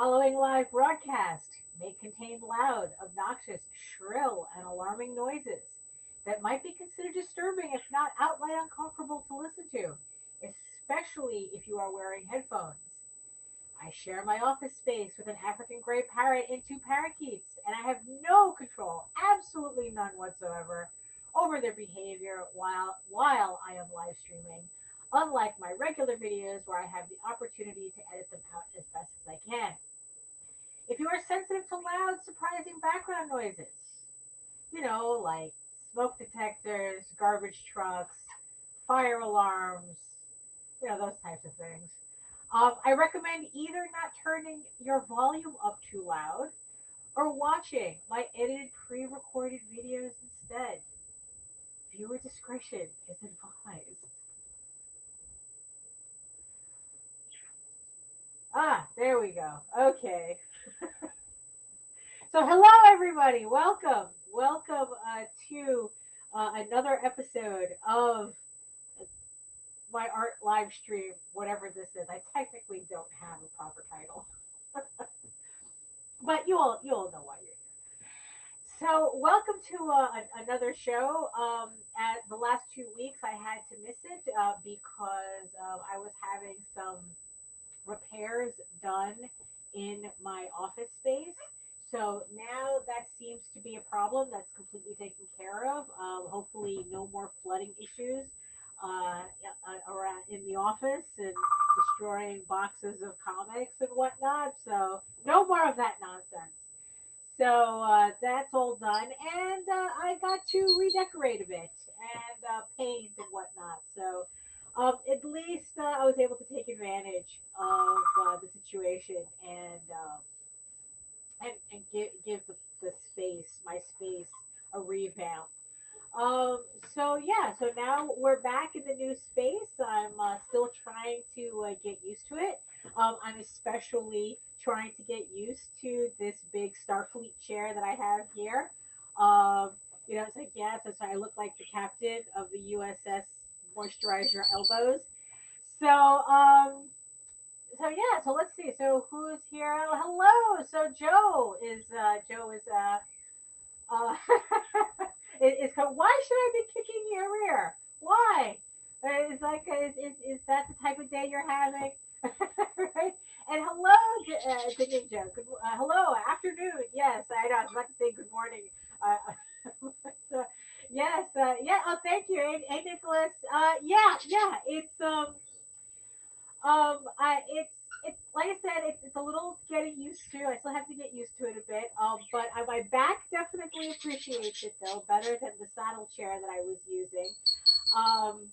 following live broadcast may contain loud, obnoxious, shrill, and alarming noises that might be considered disturbing if not outright uncomfortable to listen to, especially if you are wearing headphones. I share my office space with an African gray parrot and two parakeets, and I have no control, absolutely none whatsoever, over their behavior while I am live streaming, unlike my regular videos where I have the opportunity to edit them out as best as I can. If you are sensitive to loud, surprising background noises, like smoke detectors, garbage trucks, fire alarms, those types of things. I recommend either not turning your volume up too loud or watching my edited pre-recorded videos instead. Viewer discretion is advised. There we go. Okay. So hello everybody. Welcome to another episode of my art live stream, whatever this is. I technically don't have a proper title, but you all know why you're here. So welcome to another show. At the last 2 weeks, I had to miss it because I was having some repairs done in my office space. So now that seems to be a problem that's completely taken care of. Hopefully, no more flooding issues around in the office and destroying boxes of comics and whatnot. So no more of that nonsense. So that's all done, and I got to redecorate a bit and paint and whatnot. So at least I was able to take advantage of the situation and give the space, my space, a revamp. So yeah, so now we're back in the new space. I'm still trying to get used to it. I'm especially trying to get used to this big Starfleet chair that I have here. It's like, yes, I look like the captain of the USS Moisturize Your Elbows. So, so let's see. So who's here? Oh, hello. So uh, why should I be kicking your rear? Why? It's like, is that the type of day you're having? Right? And hello, the ninja. Hello, afternoon. Yes, I know. I was about to say good morning. So, yes, yeah. Oh, thank you. Hey, Nicholas. Yeah. It's like I said, it's a little getting used to. I still have to get used to it a bit. But my back definitely appreciates it though, better than the saddle chair that I was using. Um,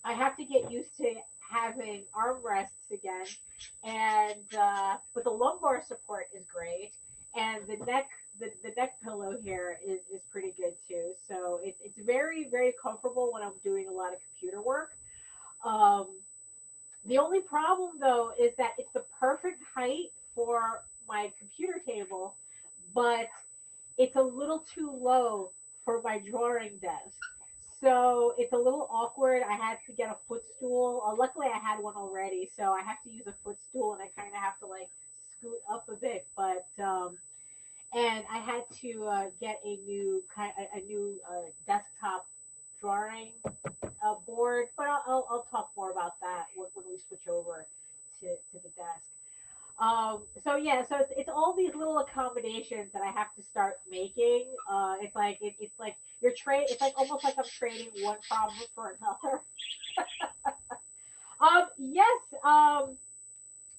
I have to get used to having armrests again, and but the lumbar support is great, and the neck pillow here is pretty good too. So it's very very comfortable when I'm doing a lot of computer work. Um, the only problem though is that it's the perfect height for my computer table, but it's a little too low for my drawing desk. So it's a little awkward. I had to get a footstool. Luckily, I had one already, so I have to use a footstool, and I kind of have to like scoot up a bit. But and I had to get a new desktop drawing board. But I'll talk more about that when we switch over to the desk. So yeah, so it's all these little accommodations that I have to start making. It's like you're trade. It's like almost like I'm trading one problem for another. Yes.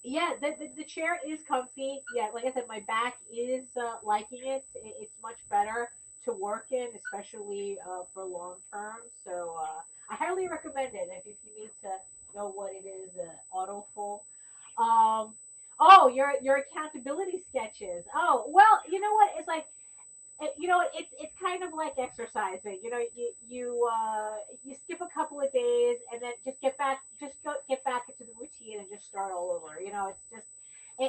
Yeah. The chair is comfy. Yeah, like I said, my back is liking it. It's much better to work in, especially for long term. So I highly recommend it if you need to know what it is. Autofull. Um, oh, your accountability sketches. Oh, well, you know what? It's like it's kind of like exercising. You skip a couple of days and then get back into the routine and just start all over. It's just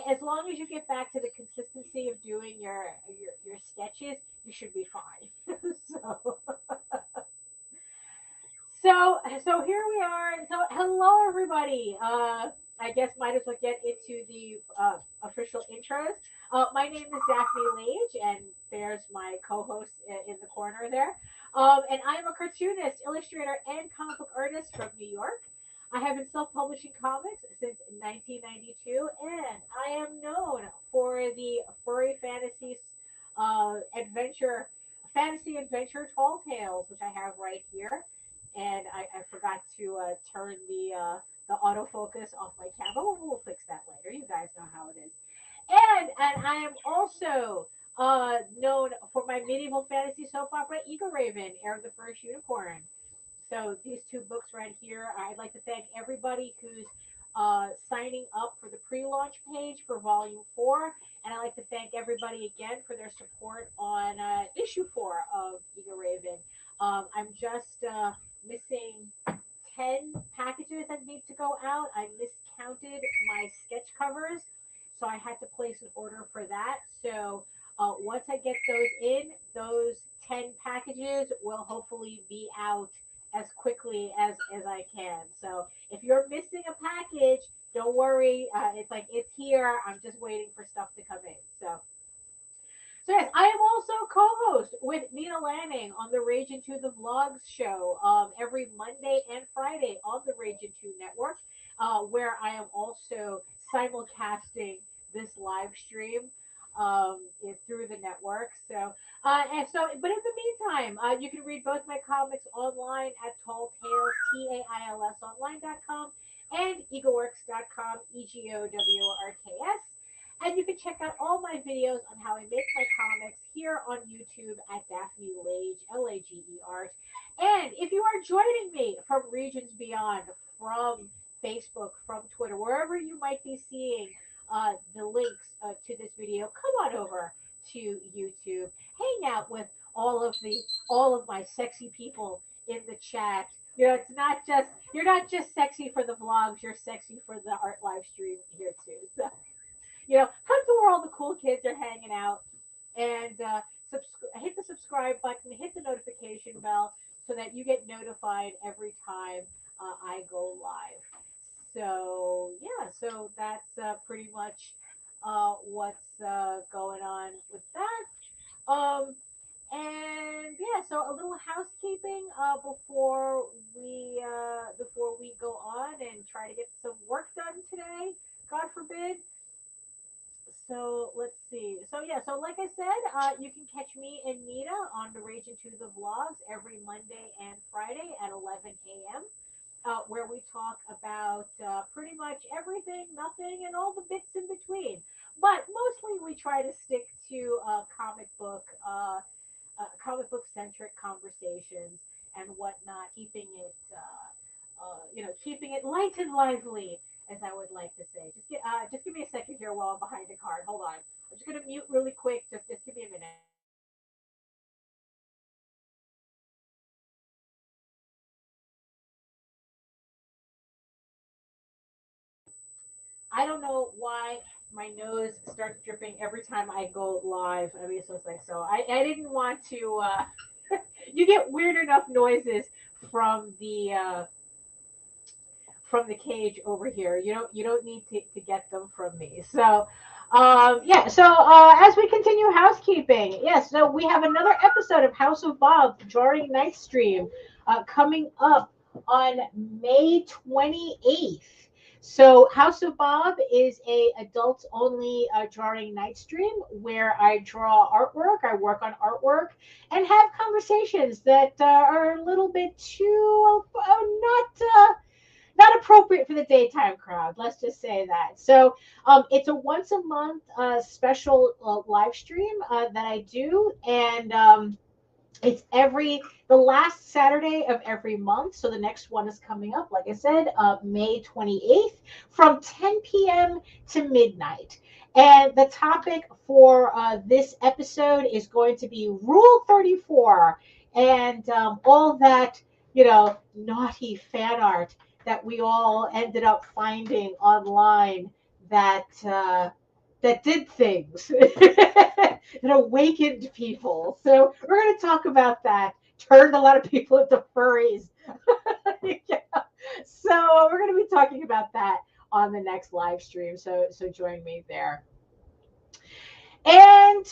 as long as you get back to the consistency of doing your sketches, you should be fine. so so here we are. So hello everybody. I guess might as well get into the official intros. My name is Daphne Lage, and there's my co-host in the corner there. And I am a cartoonist, illustrator, and comic book artist from New York. I have been self-publishing comics since 1992, and I am known for the furry adventure, fantasy adventure tall tales, which I have right here. And I forgot to turn the autofocus off my camera. We'll fix that later. You guys know how it is. And I am also known for my medieval fantasy soap opera, Eagle Raven, Heir of the First Unicorn. So these two books right here, I'd like to thank everybody who's signing up for the pre-launch page for Volume 4. And I'd like to thank everybody again for their support on Issue 4 of Eagle Raven. I'm just missing 10 packages that need to go out. I miscounted my sketch covers, so I had to place an order for that. So once I get those in, those 10 packages will hopefully be out as quickly as I can. So if you're missing a package, don't worry. It's like it's here. I'm just waiting for stuff to come in. So yes, I am also co-host with Nina Lanning on the Rage Into the Vlogs show every Monday and Friday on the Rage Into Network, where I am also simulcasting this live stream through the network. But in the meantime, you can read both my comics online at Tall Tales, TAILS online.com and egoworks.com, EGOWRKS. And you can check out all my videos on how I make my comics here on YouTube at Daphne Lage, Lage Art. And if you are joining me from regions beyond, from Facebook, from Twitter, wherever you might be seeing the links to this video, come on over to YouTube, hang out with all of my sexy people in the chat. You know, it's not just you're not just sexy for the vlogs, you're sexy for the art live stream here too. So come to where all the cool kids are hanging out, and hit the subscribe button, hit the notification bell, so that you get notified every time I go live. So yeah, so that's pretty much what's going on with that. And yeah, so a little housekeeping before we go on and try to get some work done today. God forbid. So let's see. So yeah, so like I said, you can catch me and Nita on the Rage Into the Vlogs every Monday and Friday at 11 a.m. Where we talk about pretty much everything, nothing, and all the bits in between. But mostly we try to stick to comic book centric conversations and whatnot, keeping it light and lively, as I would like to say. Just give me a second here while I'm behind the card. Hold on. I'm just gonna mute really quick. Just give me a minute. I don't know why my nose starts dripping every time I go live. I mean, so it's like so. I didn't want to. You get weird enough noises from the cage over here. You don't need to get them from me. So yeah, so as we continue housekeeping, yes, so we have another episode of House of Bob Drawing Night Stream coming up on May 28th. So House of Bob is a adults only drawing night stream where I draw artwork, I work on artwork, and have conversations that are a little bit too not appropriate for the daytime crowd. Let's just say that. So it's a once a month special live stream that I do, and it's the last Saturday of every month. So the next one is coming up, like I said, May 28th from 10 p.m. to midnight. And the topic for this episode is going to be Rule 34 and all that, naughty fan art that we all ended up finding online that did things that awakened people. So we're going to talk about that. Turned a lot of people into furries. Yeah. So we're going to be talking about that on the next live stream. So join me there. And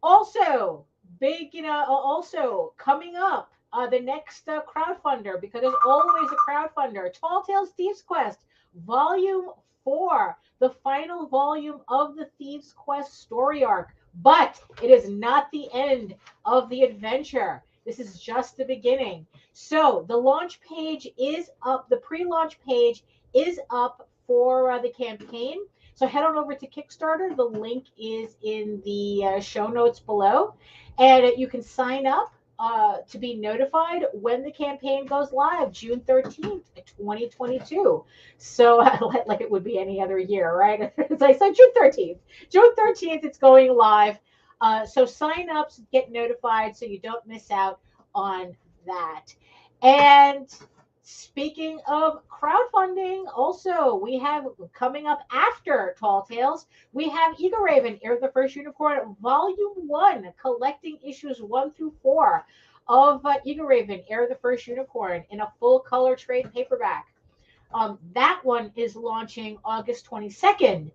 also, big, also coming up, the next crowdfunder, because there's always a crowdfunder, Tall Tales Thieves Quest, Volume 4, the final volume of the Thieves Quest story arc. But it is not the end of the adventure. This is just the beginning. So the launch page is up, the pre-launch page is up for the campaign. So head on over to Kickstarter. The link is in the show notes below. And you can sign up to be notified when the campaign goes live, June 13th, 2022. So like it would be any other year, right? So June 13th. June 13th, it's going live. So sign up, get notified so you don't miss out on that. And speaking of crowdfunding, also we have coming up after Tall Tales, we have EGORAVEN, Heir of the First Unicorn, Volume 1, collecting issues 1 through 4 of EGORAVEN, Heir of the First Unicorn in a full color trade paperback. That one is launching August 22nd.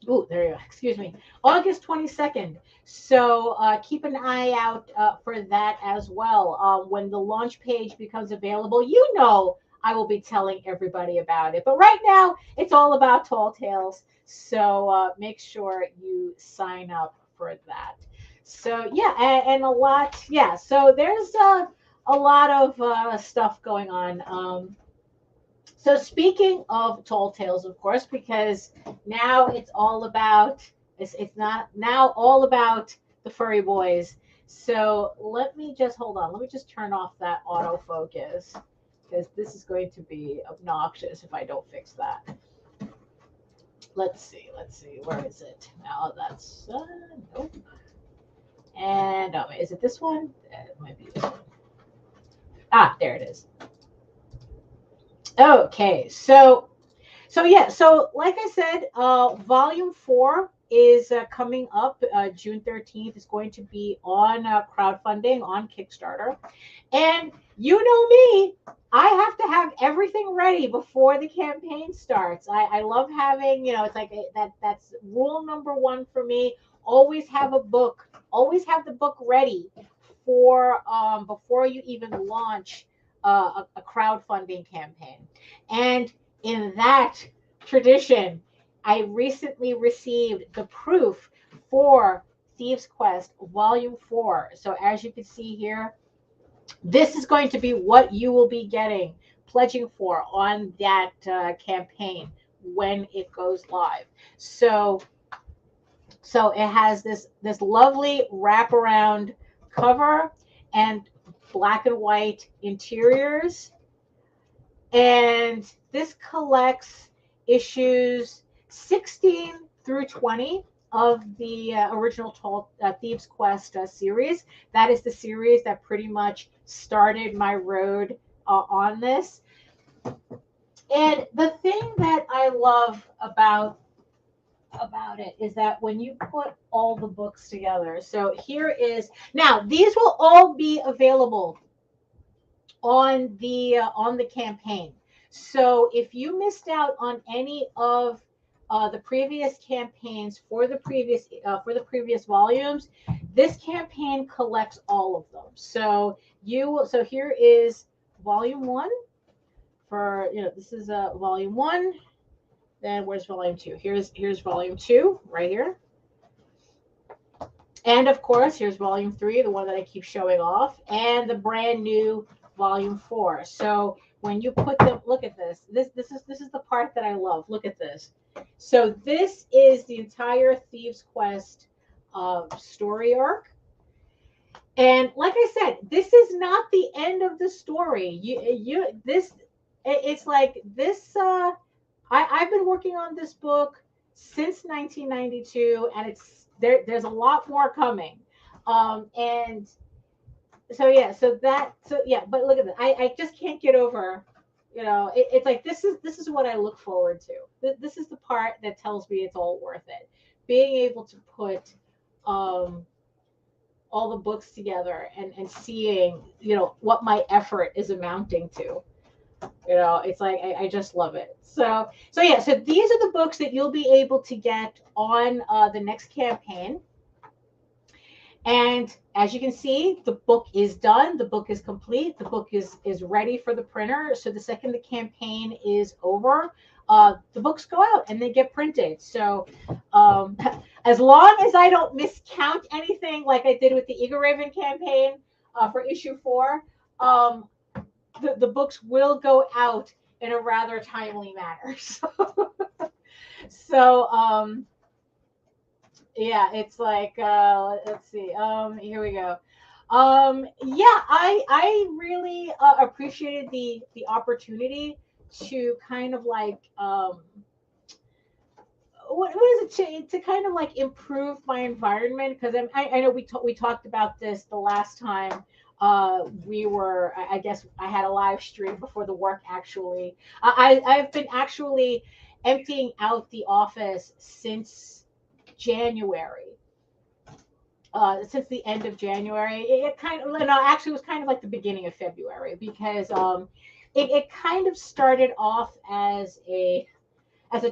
Ooh, there you go. Excuse me. August 22nd. So keep an eye out for that as well. When the launch page becomes available, I will be telling everybody about it. But right now, it's all about Tall Tales. So make sure you sign up for that. So yeah, and a lot. Yeah, so there's a lot of stuff going on. So speaking of Tall Tales, of course, because now it's all about, it's not now all about the furry boys. So let me just, hold on. Let me just turn off that autofocus, because this is going to be obnoxious if I don't fix that. Let's see. Where is it? Now that's, nope. And is it this one? It might be this one. Ah, there it is. Okay, so yeah, so like I said, Volume 4 is coming up June 13th. It's going to be on crowdfunding on Kickstarter. And you know me, I have to have everything ready before the campaign starts. I love having, it's like that's rule number 1 for me. Always have a book, always have the book ready for before you even launch a crowdfunding campaign. And in that tradition, I recently received the proof for Thieves Quest Volume 4. So as you can see here, this is going to be what you will be getting, pledging for on that campaign when it goes live. So it has this lovely wraparound cover and black and white interiors. And this collects issues 16 through 20 of the original Thieves Quest series. That is the series that pretty much started my road on this. And the thing that I love about it is that when you put all the books together, so here is, now these will all be available on the campaign. So if you missed out on any of the previous campaigns for the previous volumes, this campaign collects all of them. So here is Volume 1 for, this is Volume 1. Then where's Volume 2? Here's Volume 2 right here. And of course, here's Volume 3, the one that I keep showing off, and the brand new Volume 4. So when you put them, look at this. This is the part that I love. Look at this. So this is the entire Thieves Quest story arc. And like I said, this is not the end of the story. It's like this. I've been working on this book since 1992, and there's a lot more coming. And so yeah, but look at that. I just can't get over, it's like this is what I look forward to. This is the part that tells me it's all worth it. Being able to put all the books together and seeing, what my effort is amounting to. You know, it's like I just love it. So yeah, so these are the books that you'll be able to get on the next campaign. And as you can see, the book is done. The book is complete. The book is ready for the printer. So the second the campaign is over, the books go out and they get printed. So um, as long as I don't miscount anything like I did with the Eagle Raven campaign for issue 4, um, the books will go out in a rather timely manner. So yeah, it's like let's see. Here we go. Yeah, I really appreciated the opportunity to kind of like what is it to kind of like improve my environment, because I know we talked about this the last time we were, I guess I had a live stream before the work actually. I've been actually emptying out the office January since the end of January. It kind of, no, actually, it was kind of like the beginning of February, because it kind of started off as a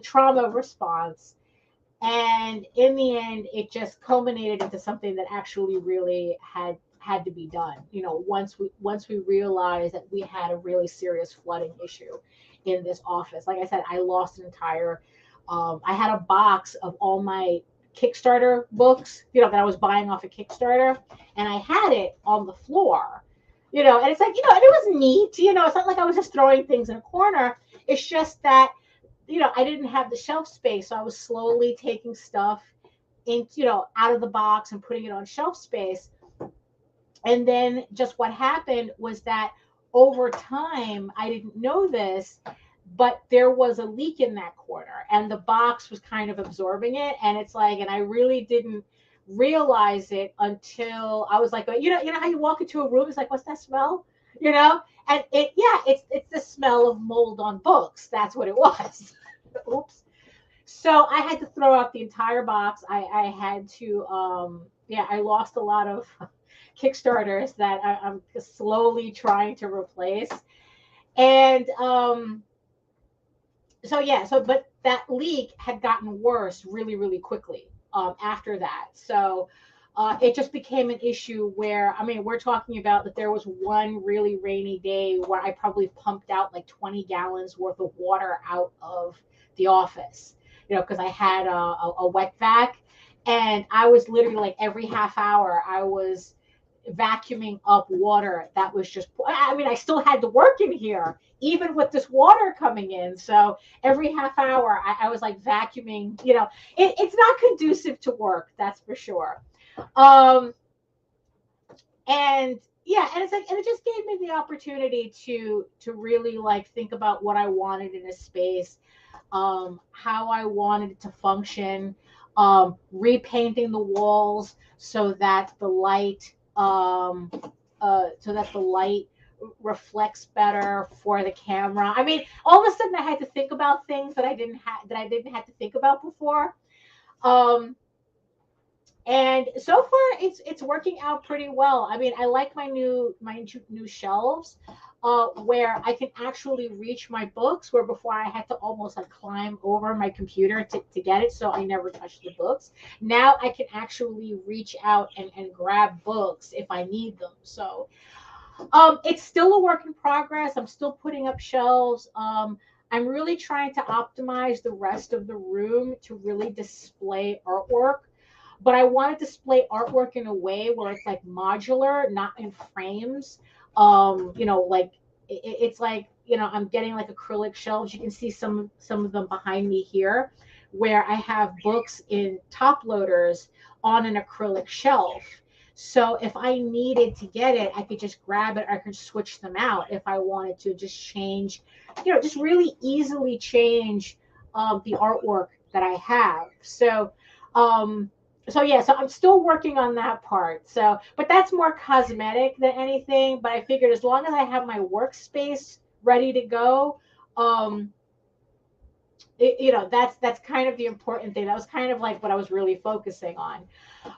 trauma response, and in the end, it just culminated into something that actually really had to be done. You know, once we realized that we had a really serious flooding issue in this office. Like I said, I lost an entire. I had a box of all my Kickstarter books, you know, that I was buying off of Kickstarter, and I had it on the floor. You know, and it's like, you know, and it was neat. You know, it's not like I was just throwing things in a corner. It's just that, you know, I didn't have the shelf space, so I was slowly taking stuff in, you know, out of the box and putting it on shelf space. And then just what happened was that over time, I didn't know this, but there was a leak in that corner, and the box was kind of absorbing it. And it's like, and I really didn't realize it until I was like, you know how you walk into a room, it's like, what's that smell? You know, and yeah, it's the smell of mold on books. That's what it was. Oops. So I had to throw out the entire box. I had to, yeah, I lost a lot of Kickstarters that I'm slowly trying to replace. And so yeah, so but that leak had gotten worse really, really quickly after that. So it just became an issue where, I mean, we're talking about that there was one really rainy day where I probably pumped out like 20 gallons worth of water out of the office, you know, because I had a wet vac, and I was literally like every half hour I was vacuuming up water that was just, I mean, I still had to work in here even with this water coming in. So every half hour I was like vacuuming, you know, it's not conducive to work, that's for sure. um and yeah, and it's like, and it just gave me the opportunity to really like think about what I wanted in a space, how I wanted it to function, repainting the walls so that the light, so that the light reflects better for the camera. I mean, all of a sudden I had to think about things that I didn't have to think about before. Um, and so far it's working out pretty well. I mean, I like my new shelves, where I can actually reach my books, where before I had to almost like climb over my computer to get it, so I never touched the books. Now I can actually reach out and grab books if I need them. So it's still a work in progress. I'm still putting up shelves. I'm really trying to optimize the rest of the room to really display artwork, but I want to display artwork in a way where it's like modular, not in frames. You know, like it's like, you know, I'm getting like acrylic shelves. You can see some of them behind me here, where I have books in top loaders on an acrylic shelf. So if I needed to get it, I could just grab it. I could switch them out if I wanted to just change, you know, just really easily change the artwork that I have. Um, so yeah, so I'm still working on that part. So, but that's more cosmetic than anything. But I figured as long as I have my workspace ready to go, um, you know, that's kind of the important thing. That was kind of like what I was really focusing on.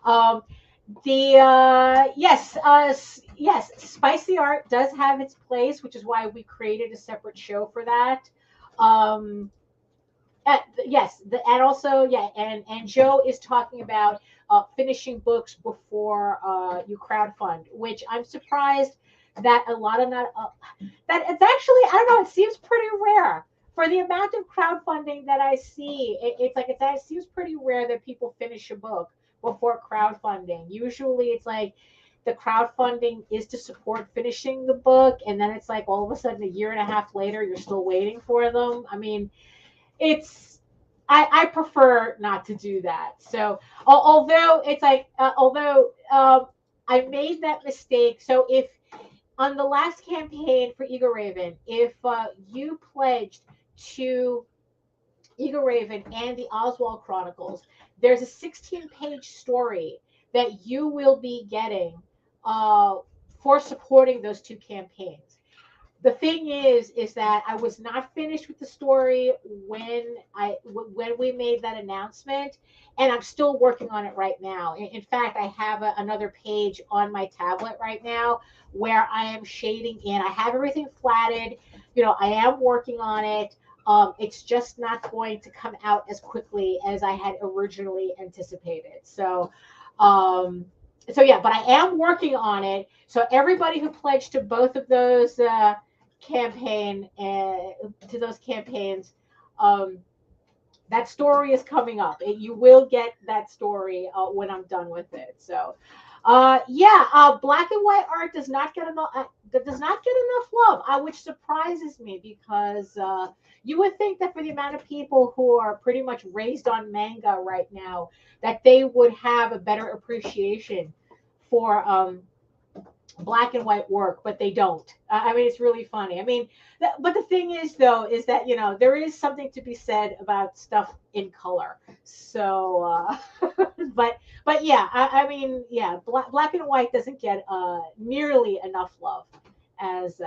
Um, Yes, spicy art does have its place, which is why we created a separate show for that. Um, yes, and also and Joe is talking about finishing books before you crowdfund, which I'm surprised that a lot of not that it's actually, I don't know, it seems pretty rare for the amount of crowdfunding that I see. It seems pretty rare that people finish a book before crowdfunding. Usually, it's like the crowdfunding is to support finishing the book, and then it's like all of a sudden a year and a half later you're still waiting for them. I mean, it's I prefer not to do that. So although it's like although I made that mistake. So if on the last campaign for Eagle Raven, if you pledged to Eagle Raven and the Oswald Chronicles, there's a 16-page story that you will be getting uh, for supporting those two campaigns. The thing is that I was not finished with the story when we made that announcement, and I'm still working on it right now. In fact, I have another page on my tablet right now where I am shading in. I have everything flatted. I am working on it. It's just not going to come out as quickly as I had originally anticipated. Um, so yeah, but I am working on it. So everybody who pledged to both of those to those campaigns, um, that story is coming up. You will get that story when I'm done with it. So black and white art does not get enough love, which surprises me because you would think that for the amount of people who are pretty much raised on manga right now, that they would have a better appreciation for black and white work, but they don't. I mean, it's really funny. I mean, but the thing is, though, is that there is something to be said about stuff in color. So, but yeah, I mean, yeah, black and white doesn't get nearly enough love as.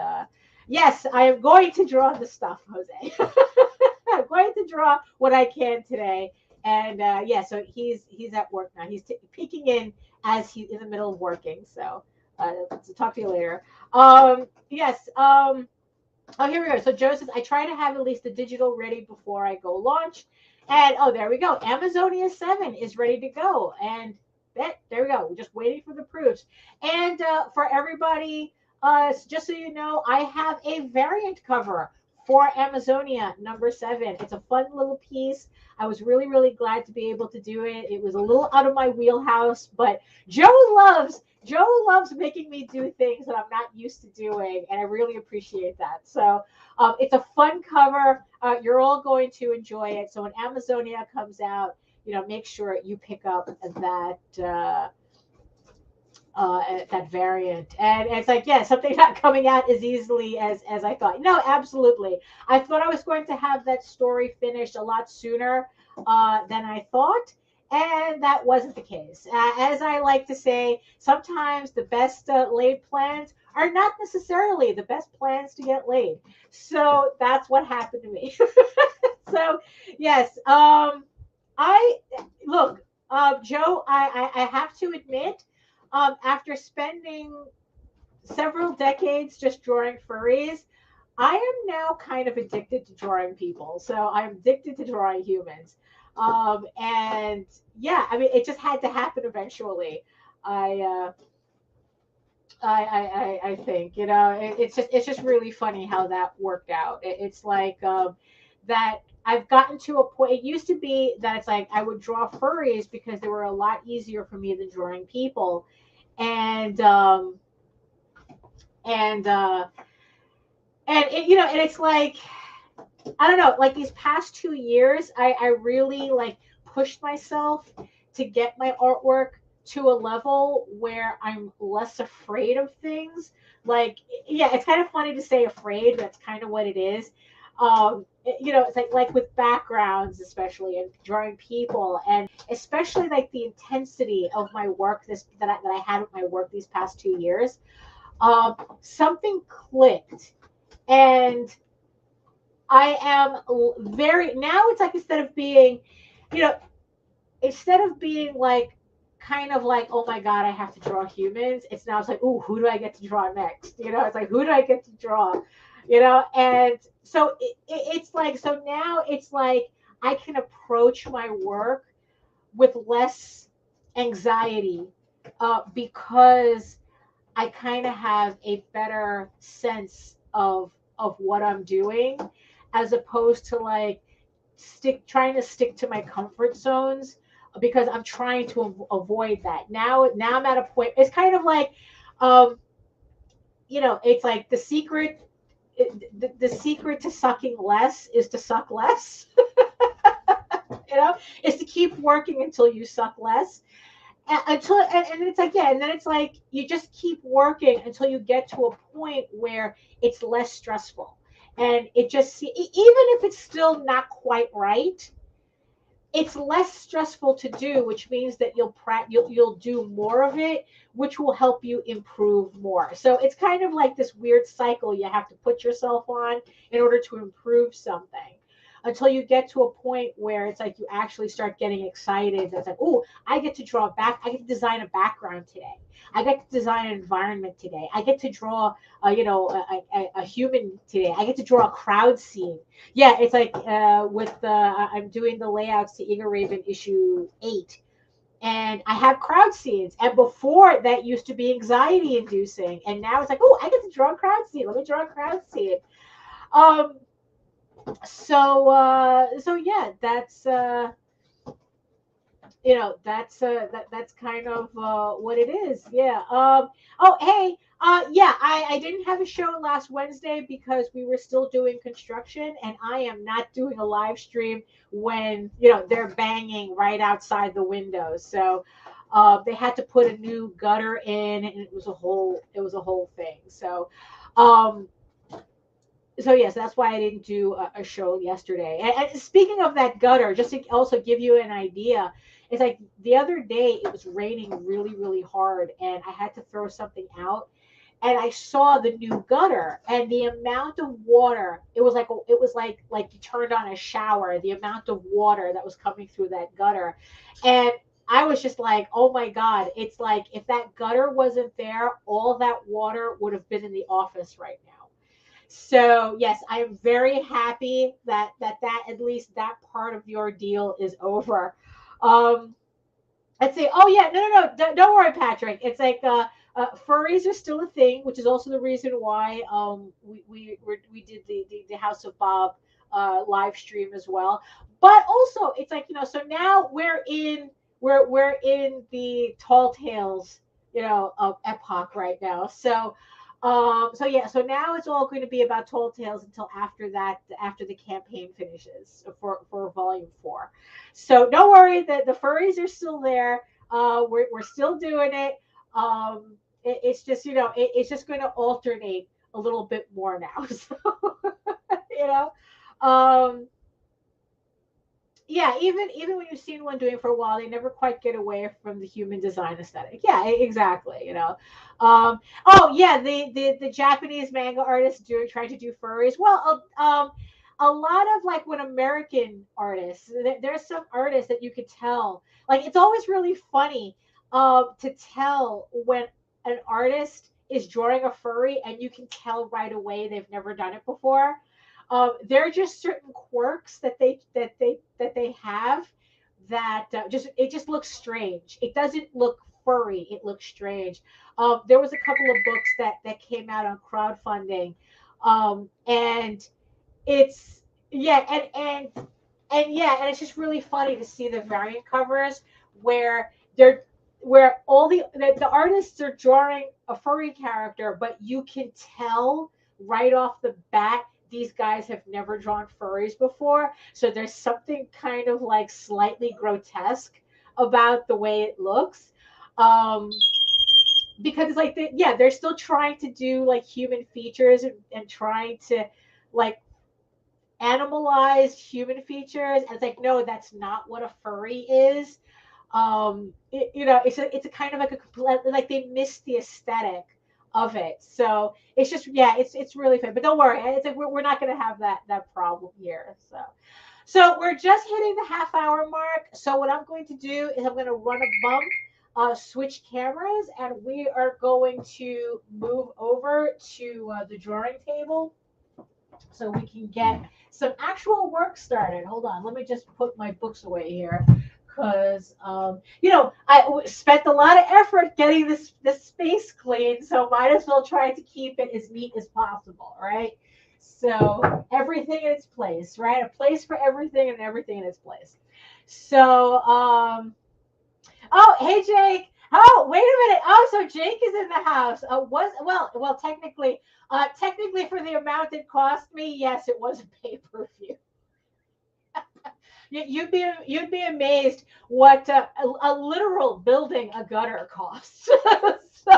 Yes, I am going to draw the stuff, Jose. I'm going to draw what I can today, and so he's at work now. He's peeking in as he's in the middle of working. So talk to you later. Yes. Oh, here we go. So Joe says, I try to have at least the digital ready before I go launch. And there we go. Amazonia 7 is ready to go. And there we go. We're just waiting for the proofs. And for everybody, just so you know, I have a variant cover for Amazonia #7. It's a fun little piece. I was really, really glad to be able to do it. It was a little out of my wheelhouse, but Joe loves making me do things that I'm not used to doing, and I really appreciate that. So it's a fun cover. You're all going to enjoy it. So when Amazonia comes out, make sure you pick up that variant. And it's like, yeah, something not coming out as easily as I thought. No, absolutely. I thought I was going to have that story finished a lot sooner than I thought. And that wasn't the case. As I like to say, sometimes the best laid plans are not necessarily the best plans to get laid. So that's what happened to me. So, yes. I look, Joe, I have to admit, after spending several decades just drawing furries, I am now kind of addicted to drawing people. So I'm addicted to drawing humans. And yeah, I mean, it just had to happen eventually. I, uh, I think, it's just really funny how that worked out. It's like, that I've gotten to a point. It used to be that it's like I would draw furries because they were a lot easier for me than drawing people. And, and, uh, and it's like, I don't know, like these past 2 years, I really like pushed myself to get my artwork to a level where I'm less afraid of things. Like, yeah, it's kind of funny to say afraid, but that's kind of what it is. It's like with backgrounds, especially, and drawing people, and especially like the intensity of my work that I had with my work these past 2 years. Something clicked, and I am very now. It's like you know, instead of being like kind of like, oh my God, I have to draw humans. It's now it's like, oh, who do I get to draw next? You know, it's like, who do I get to draw? You know, and so it's like, so now it's like I can approach my work with less anxiety because I kind of have a better sense of what I'm doing, as opposed to like trying to stick to my comfort zones, because I'm trying to avoid that. Now I'm at a point. It's kind of like, um, it's like the secret to sucking less is to suck less. Is to keep working until you suck less. And it's like, yeah, and then it's like you just keep working until you get to a point where it's less stressful, and it just, even if it's still not quite right, it's less stressful to do, which means that you'll do more of it, which will help you improve more. So it's kind of like this weird cycle you have to put yourself on in order to improve something, until you get to a point where it's like you actually start getting excited. That's like, oh, I get to draw back. I get to design a background today. I get to design an environment today. I get to draw, a human today. I get to draw a crowd scene. Yeah, it's like I'm doing the layouts to Eager Raven issue 8, and I have crowd scenes. And before, that used to be anxiety inducing, and now it's like, oh, I get to draw a crowd scene. Let me draw a crowd scene. Um, so yeah, that's kind of what it is. Yeah. Oh, hey. Yeah, I didn't have a show last Wednesday because we were still doing construction, and I am not doing a live stream when they're banging right outside the window. So they had to put a new gutter in, and it was a whole thing. Um, so yes, that's why I didn't do a show yesterday. And speaking of that gutter, just to also give you an idea, it's like the other day it was raining really, really hard, and I had to throw something out, and I saw the new gutter, and the amount of water, it was like you turned on a shower, the amount of water that was coming through that gutter. And I was just like, oh my God, it's like if that gutter wasn't there, all that water would have been in the office right now. So yes, I am very happy that at least that part of the ordeal is over. Um, I'd say, oh yeah, no, don't worry, Patrick. It's like furries are still a thing, which is also the reason why we did the House of Bob live stream as well. But also, it's like, so now we're in the tall tales, of epoch right now. So yeah, so now it's all going to be about tall tales until after that, after the campaign finishes for volume 4. So don't worry, the furries are still there. We're still doing it. It's just, it's just going to alternate a little bit more now. So, you know, um, yeah, even when you've seen one doing it for a while, they never quite get away from the human design aesthetic. Yeah, exactly. Oh yeah, the Japanese manga artists trying to do furries. Well, a lot of like when American artists, there's some artists that you could tell. Like it's always really funny, to tell when an artist is drawing a furry, and you can tell right away they've never done it before. There are just certain quirks that they have that just looks strange. It doesn't look furry. It looks strange. There was a couple of books that came out on crowdfunding, and it's yeah, and it's just really funny to see the variant covers where they're where all the artists are drawing a furry character, but you can tell right off the bat these guys have never drawn furries before. So there's something kind of like slightly grotesque about the way it looks. Um, because it's like they're still trying to do like human features, and trying to like animalize human features. And it's like, no, that's not what a furry is. It's a kind of like a complete, like they missed the aesthetic of it. So it's just, yeah, it's really fun. But don't worry, it's like we're not going to have that problem here. So we're just hitting the half hour mark. So what I'm going to do is I'm going to run a bump. switch cameras, and we are going to move over to the drawing table so we can get some actual work started. Hold on, let me just put my books away here because I spent a lot of effort getting this space clean, so might as well try to keep it as neat as possible, right? So everything in its place, right? A place for everything and everything in its place. So oh, hey Jake. Oh, wait a minute. Oh, so Jake is in the house. Technically for the amount it cost me, yes, it was a pay-per-view. You'd be amazed what a literal building a gutter costs. So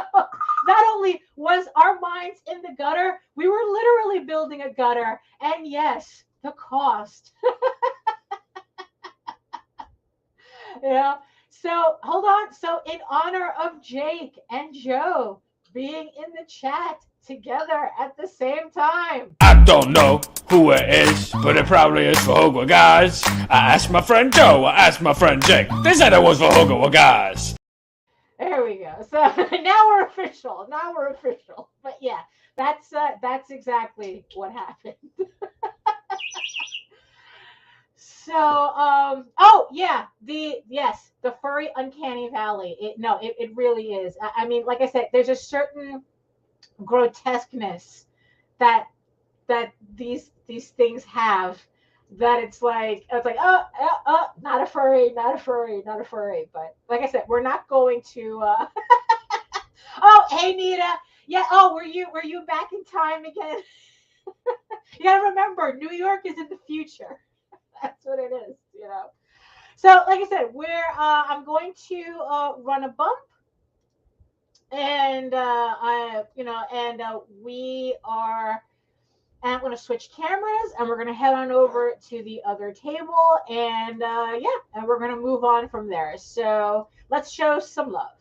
not only was our minds in the gutter, we were literally building a gutter, and yes, the cost. Yeah. So hold on. So in honor of Jake and Joe being in the chat together at the same time. I don't know who it is, but it probably is for Hogwarts guys. I asked my friend Joe, I asked my friend Jake. They said it was for Hogwarts guys. There we go. So now we're official. But yeah, that's exactly what happened. So, oh yeah, the furry uncanny valley. It really is. I mean, like I said, there's a certain grotesqueness that these things have, that it's like oh, not a furry. But like I said, we're not going to. Oh, hey Nita. Yeah. Oh, were you back in time again? You gotta remember, New York is in the future. That's what it is, So, like I said, I'm going to run a bump, and we are. And I'm going to switch cameras, and we're going to head on over to the other table, and and we're going to move on from there. So let's show some love.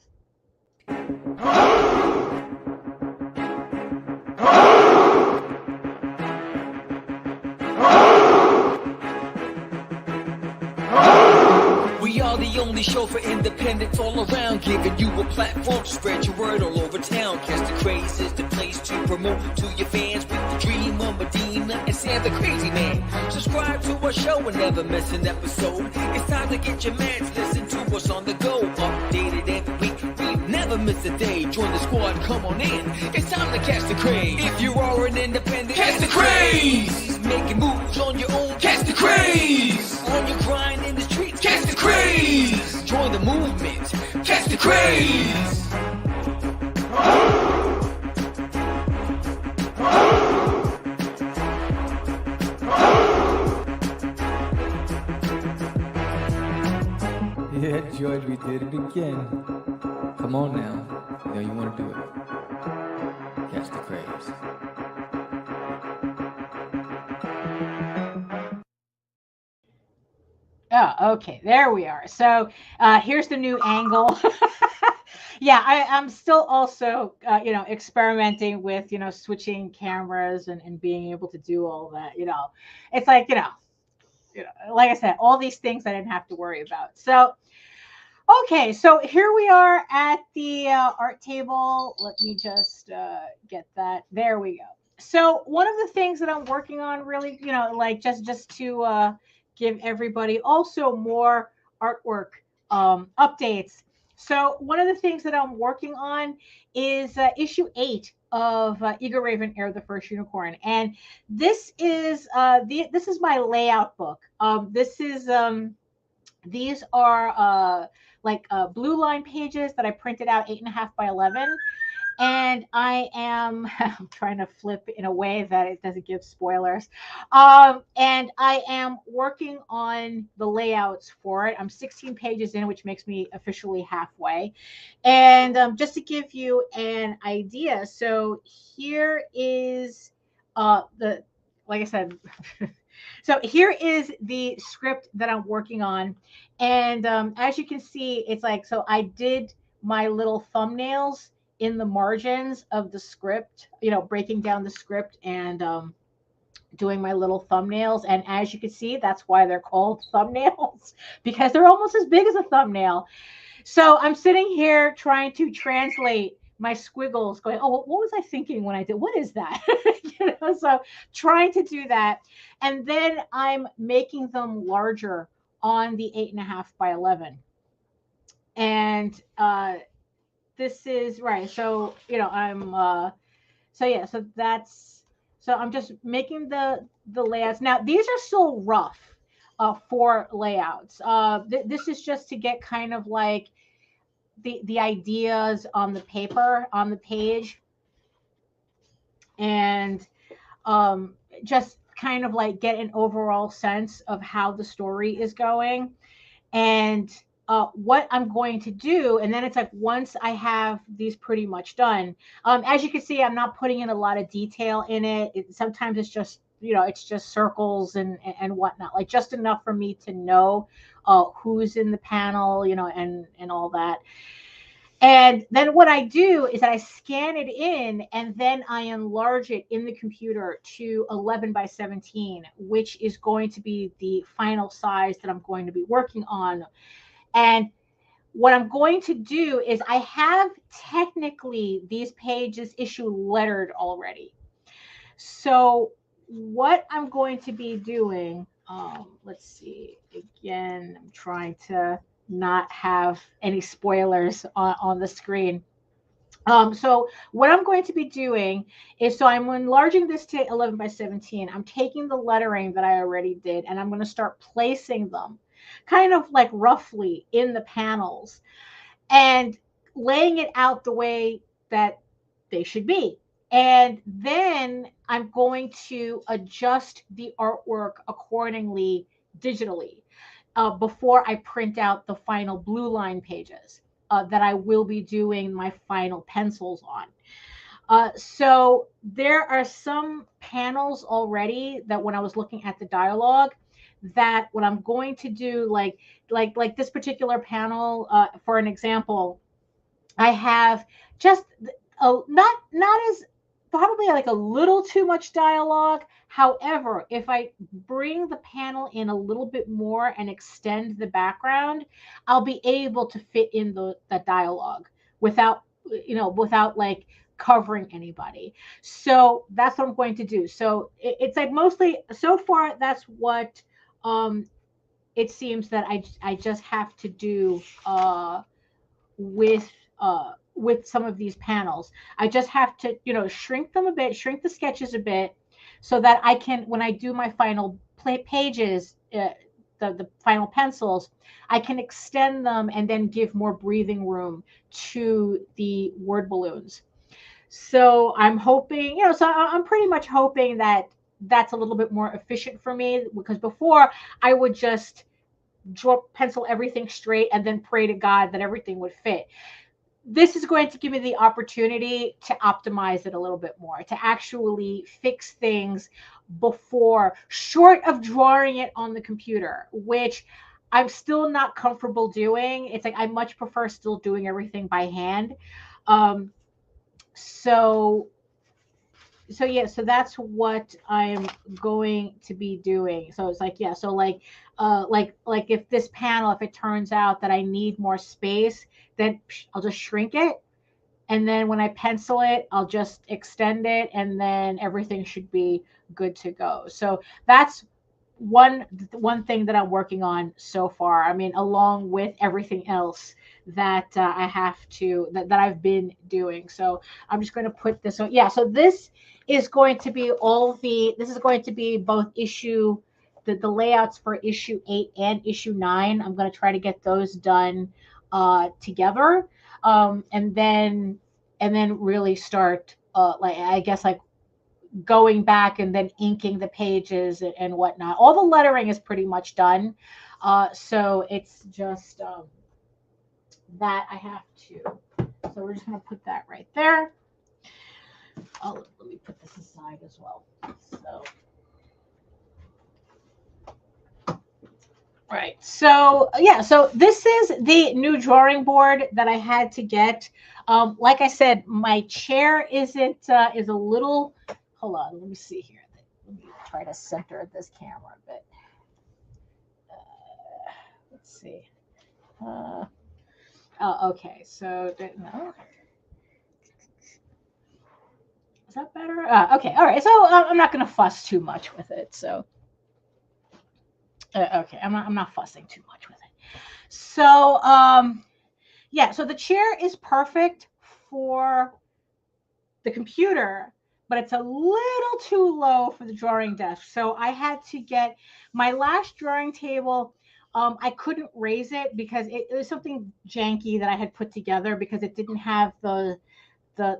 We are the only show for independents all around, giving you a platform to spread your word all over town. Catch the Craze is the place to promote to your fans with the dream of Medina and Sam the Crazy Man. Subscribe to our show and never miss an episode. It's time to get your mans, listen to us on the go. Updated every week, we never miss a day. Join the squad, come on in. It's time to catch the craze. If you are an independent, catch the craze. Making moves on your own, catch the craze. On your grind in the streets, catch the craze. Join the movement, catch the craze. Yeah, George, we did it again. Come on now. You know you want to do it. Catch the craze. Oh, okay. There we are. So here's the new angle. Yeah, I'm still also, experimenting with, switching cameras and being able to do all that. It's like, like I said, all these things I didn't have to worry about. So, okay, so here we are at the art table. Let me just get that. There we go. So one of the things that I'm working on, really, like just to give everybody also more artwork updates. So one of the things that I'm working on is issue 8 of Eagle Raven Air the First Unicorn, and this is my layout book. These are blue line pages that I printed out 8.5 by 11. And I'm trying to flip in a way that it doesn't give spoilers. And I am working on the layouts for it. I'm 16 pages in, which makes me officially halfway. And just to give you an idea, so here is like I said, so here is the script that I'm working on. And as you can see, it's like, so I did my little thumbnails in the margins of the script, breaking down the script and doing my little thumbnails. And as you can see, that's why they're called thumbnails, because they're almost as big as a thumbnail. So I'm sitting here trying to translate my squiggles, going, "Oh, what was I thinking when I did? What is that?" So trying to do that, and then I'm making them larger on the 8.5 by 11, and this is right. So I'm so yeah, so that's so I'm just making the layouts. Now these are still rough for layouts. This is just to get kind of like the ideas on the paper on the page, and um, just kind of like get an overall sense of how the story is going, and what I'm going to do. And then it's like once I have these pretty much done, as you can see, I'm not putting in a lot of detail in it. Sometimes it's just it's just circles and whatnot, like just enough for me to know who's in the panel, and all that. And then what I do is that I scan it in and then I enlarge it in the computer to 11 by 17, which is going to be the final size that I'm going to be working on. And what I'm going to do is I have technically these pages issue lettered already. So what I'm going to be doing, let's see, again, I'm trying to not have any spoilers on the screen. So what I'm going to be doing is, so I'm enlarging this to 11 by 17. I'm taking the lettering that I already did, and I'm going to start placing them kind of like roughly in the panels and laying it out the way that they should be. And then I'm going to adjust the artwork accordingly digitally before I print out the final blue line pages that I will be doing my final pencils on. So there are some panels already that when I was looking at the dialogue, that what I'm going to do, like this particular panel, for an example, I have just not as probably like a little too much dialogue. However, if I bring the panel in a little bit more and extend the background, I'll be able to fit in the dialogue without without like covering anybody. So that's what I'm going to do. So it's like mostly so far that's what um it seems that I just have to do with with some of these panels. I just have to, shrink them a bit, shrink the sketches a bit, so that I can, when I do my final pages, the final pencils, I can extend them and then give more breathing room to the word balloons. So I'm hoping, so I'm pretty much hoping that that's a little bit more efficient for me, because before I would just draw pencil everything straight and then pray to God that everything would fit. This is going to give me the opportunity to optimize it a little bit more, to actually fix things before, short of drawing it on the computer, which I'm still not comfortable doing. It's like I much prefer still doing everything by hand. Um, so yeah, so that's what I'm going to be doing. So it's like, yeah, so like if this panel, if it turns out that I need more space, then I'll just shrink it, and then when I pencil it, I'll just extend it, and then everything should be good to go. So that's one thing that I'm working on so far. I mean, along with everything else that I have to that I've been doing. So I'm just going to put this on. Yeah. So this is going to be this is going to be both the layouts for issue 8 and issue 9. I'm going to try to get those done together, and then really start like I guess like going back and then inking the pages and whatnot. All the lettering is pretty much done. So it's just that I have to. So we're just going to put that right there. Oh, let me put this aside as well. So, right. So yeah, so this is the new drawing board that I had to get. Like I said, my chair is a little. Hold on, let me see here. Let me try to center this camera a bit. Let's see. Okay, so no. Is that better? Okay, all right. So I'm not going to fuss too much with it. So okay, I'm not fussing too much with it. So yeah, so the chair is perfect for the computer, but it's a little too low for the drawing desk. So I had to get my last drawing table. I couldn't raise it because it was something janky that I had put together because it didn't have the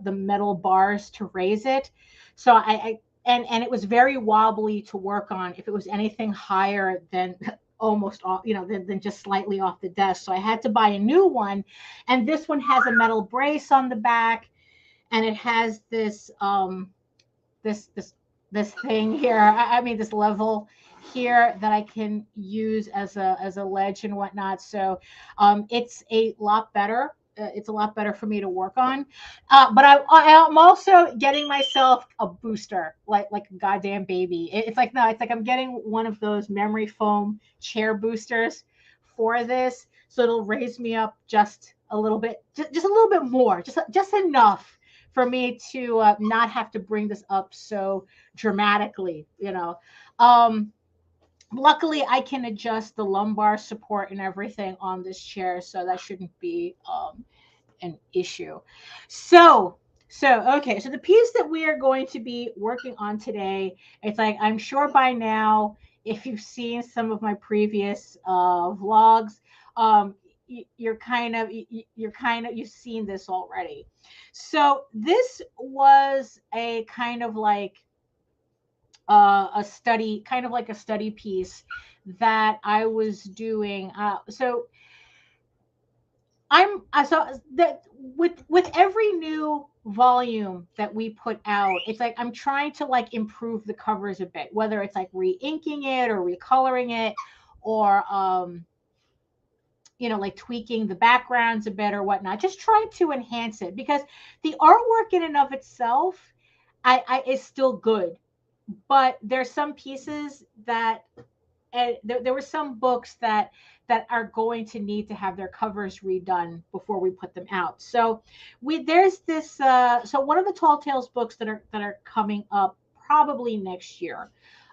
metal bars to raise it. So and it was very wobbly to work on if it was anything higher than almost off, than just slightly off the desk. So I had to buy a new one, and this one has a metal brace on the back, and it has this this thing here. I mean this level here that I can use as a ledge and whatnot. So it's a lot better. It's a lot better for me to work on. But I'm also getting myself a booster, like a goddamn baby. It's like no, it's like I'm getting one of those memory foam chair boosters for this, so it'll raise me up just a little bit, just a little bit more, just enough for me to not have to bring this up so dramatically, Luckily, I can adjust the lumbar support and everything on this chair, so that shouldn't be an issue. So okay, so the piece that we are going to be working on today, it's like I'm sure by now, if you've seen some of my previous vlogs, you've seen this already. So this was a kind of like a study, kind of like a study piece that I was doing. So that with every new volume that we put out, it's like I'm trying to like improve the covers a bit, whether it's like re-inking it or recoloring it, or like tweaking the backgrounds a bit or whatnot, just trying to enhance it, because the artwork in and of itself I is still good, but there's some pieces that there were some books that are going to need to have their covers redone before we put them out. So there's this so one of the Tall Tales books that are coming up probably next year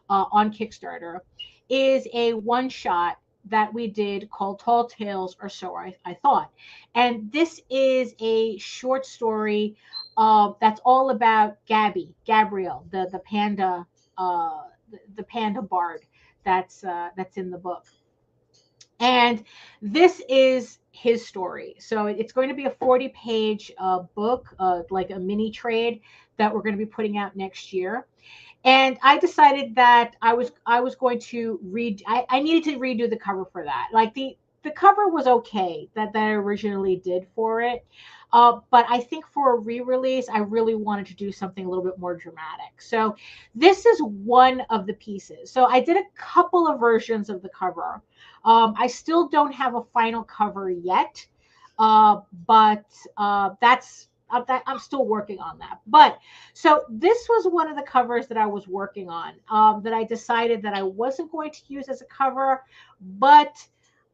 on Kickstarter is a one shot that we did called Tall Tales, or so I thought. And this is a short story that's all about Gabriel, the panda, the panda bard that's in the book. And this is his story. So it's going to be a 40-page book, like a mini trade that we're going to be putting out next year. And I decided that I was going to read. I needed to redo the cover for that. Like the cover was okay that I originally did for it. But I think for a re-release, I really wanted to do something a little bit more dramatic. So this is one of the pieces. So I did a couple of versions of the cover. I still don't have a final cover yet, but I'm still working on that. But so this was one of the covers that I was working on, that I decided that I wasn't going to use as a cover, but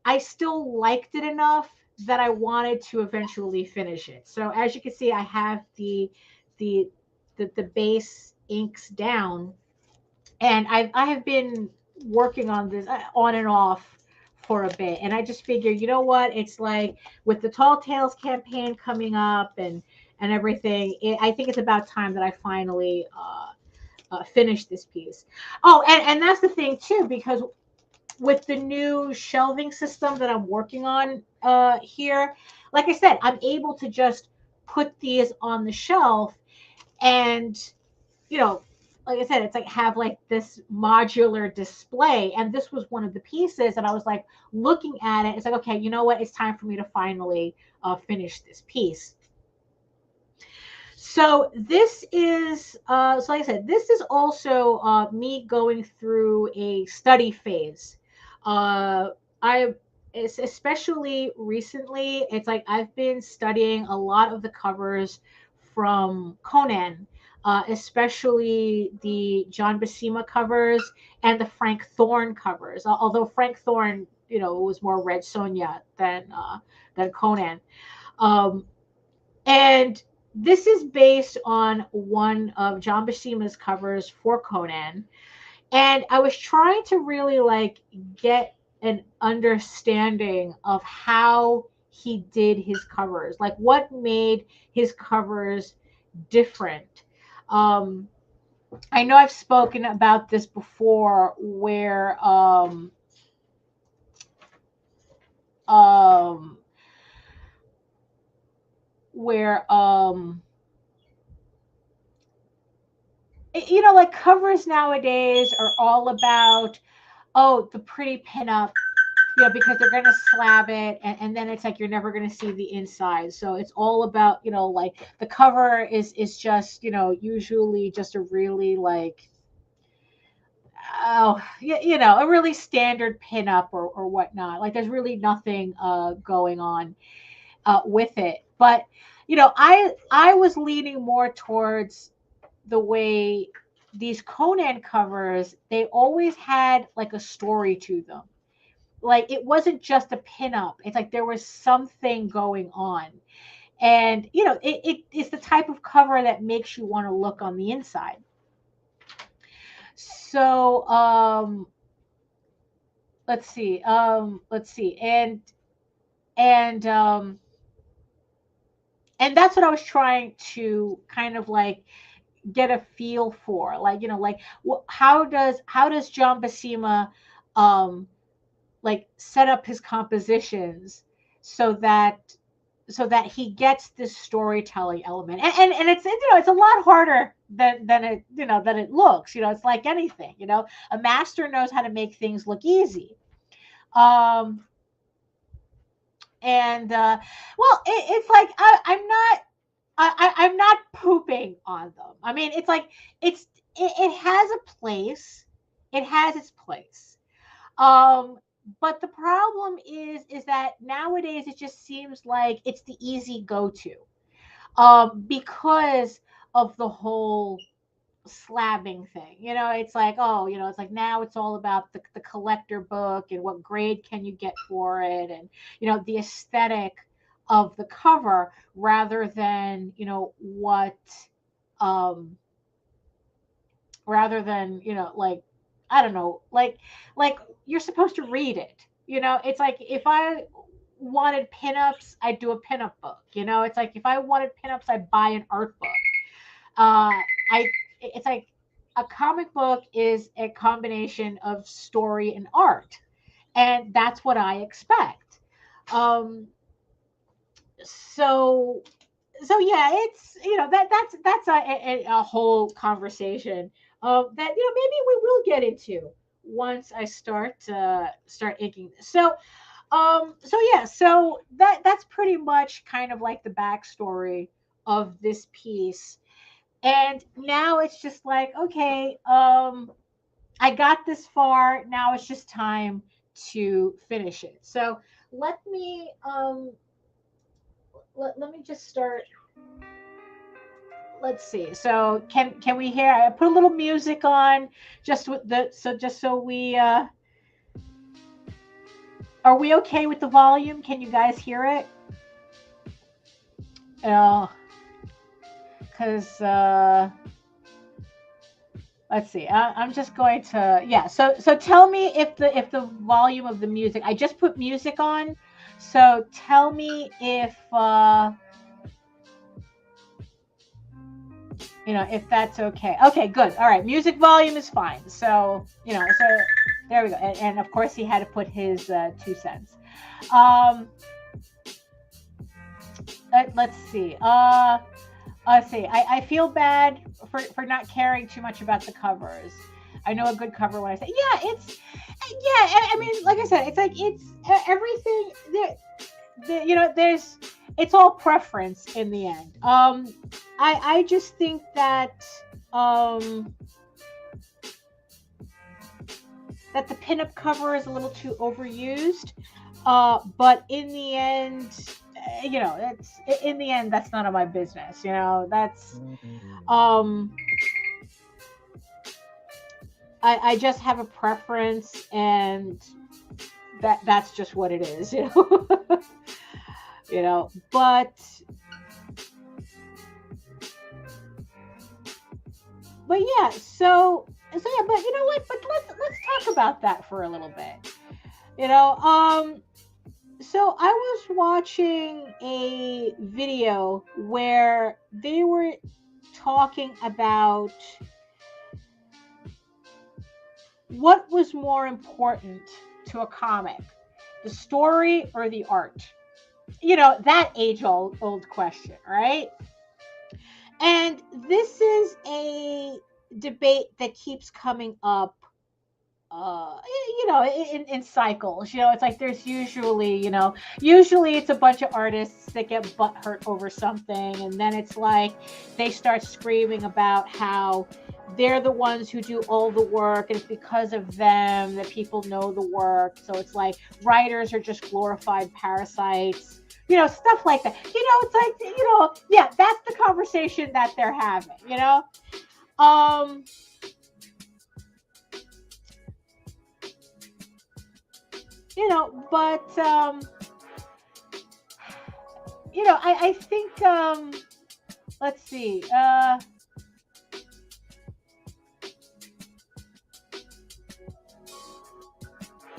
I still liked it enough that I wanted to eventually finish it. So as you can see, I have the base inks down, and I have been working on this on and off for a bit. And I just figured, you know what? It's like with the Tall Tales campaign coming up and everything, I think it's about time that I finally finish this piece. Oh, and that's the thing too, because with the new shelving system that I'm working on here, like I said, I'm able to just put these on the shelf, and like I said, it's like have like this modular display. And this was one of the pieces, and I was like looking at it. It's like, okay, you know what? It's time for me to finally finish this piece. So this is, so like I said, this is also me going through a study phase. Especially recently, it's like I've been studying a lot of the covers from Conan, especially the John Buscema covers and the Frank Thorne covers. Although Frank Thorne, was more Red Sonja than Conan. And this is based on one of John Buscema's covers for Conan. And I was trying to really like get an understanding of how he did his covers, like what made his covers different. I know I've spoken about this before where where you know, like covers nowadays are all about, oh, the pretty pinup, you know, because they're gonna slab it, and then it's like you're never gonna see the inside. So it's all about, you know, like the cover is just, you know, usually just a really like, oh, you know, a really standard pinup or whatnot. Like there's really nothing going on with it. But you know, I was leaning more towards the way these Conan covers, they always had like a story to them. Like it wasn't just a pinup. It's like there was something going on. And you know, it's the type of cover that makes you want to look on the inside. So let's see. And and that's what I was trying to kind of like get a feel for, like, you know, like how does John Buscema like set up his compositions so that he gets this storytelling element, and it's, you know, it's a lot harder than it, you know, than it looks. You know, it's like anything, you know, a master knows how to make things look easy. And well, it's like I'm not pooping on them. I mean, it's like it has a place. It has its place. But the problem is that nowadays it just seems like it's the easy go-to. Because of the whole slabbing thing. You know, it's like, oh, you know, it's like now it's all about the collector book and what grade can you get for it, and you know, the aesthetic of the cover rather than, you know, what rather than, you know, like, I don't know, like you're supposed to read it. You know, it's like if I wanted pinups, I'd do a pinup book. You know, it's like if I wanted pinups, I'd buy an art book. I It's like a comic book is a combination of story and art, and that's what I expect. Um, so yeah, it's, you know, that's a whole conversation that, you know, maybe we will get into once I start inking this. So yeah, so that's pretty much kind of like the backstory of this piece. And now it's just like, okay, I got this far. Now it's just time to finish it. So let me let me just start. Let's see. So can we hear? I put a little music on just with the just so we are we okay with the volume? Can you guys hear it? Because let's see. I'm just going to, yeah. So tell me if the volume of the music. I just put music on, so tell me if you know, if that's okay. Okay, good. All right, music volume is fine. So, you know, so there we go. And of course, he had to put his 2 cents. Let's see. Let's see. I feel bad for not caring too much about the covers. I know a good cover when I say, yeah, it's, yeah. I mean, like I said, it's like, it's everything. You know, it's all preference in the end. I just think that that the pinup cover is a little too overused. But in the end, you know, that's none of my business. You know, that's I just have a preference, and that's just what it is. You know. you know, but yeah, so yeah, but you know what? But let's talk about that for a little bit. You know, so I was watching a video where they were talking about what was more important to a comic, the story or the art. You know, that age old question, right? And this is a debate that keeps coming up, you know, in cycles. You know, it's like there's usually, you know, usually it's a bunch of artists that get butthurt over something, and then it's like they start screaming about how they're the ones who do all the work, and it's because of them that people know the work. So it's like writers are just glorified parasites, you know, stuff like that. You know, it's like, you know, yeah, that's the conversation that they're having, you know. You know, but you know, I think let's see.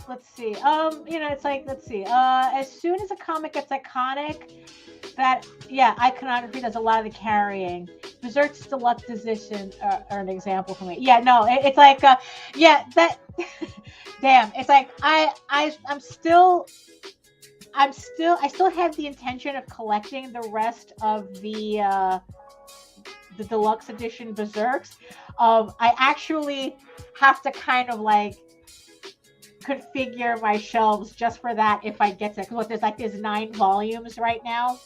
Let's see. You know, it's like, let's see. As soon as a comic gets iconic, that, yeah, iconography does a lot of the carrying. Berserk's deluxe edition are an example for me. Yeah, no, it's like, yeah, that. Damn, it's like I still have the intention of collecting the rest of the deluxe edition Berserks. I actually have to kind of like configure my shelves just for that if I get to, because there's 9 volumes right now.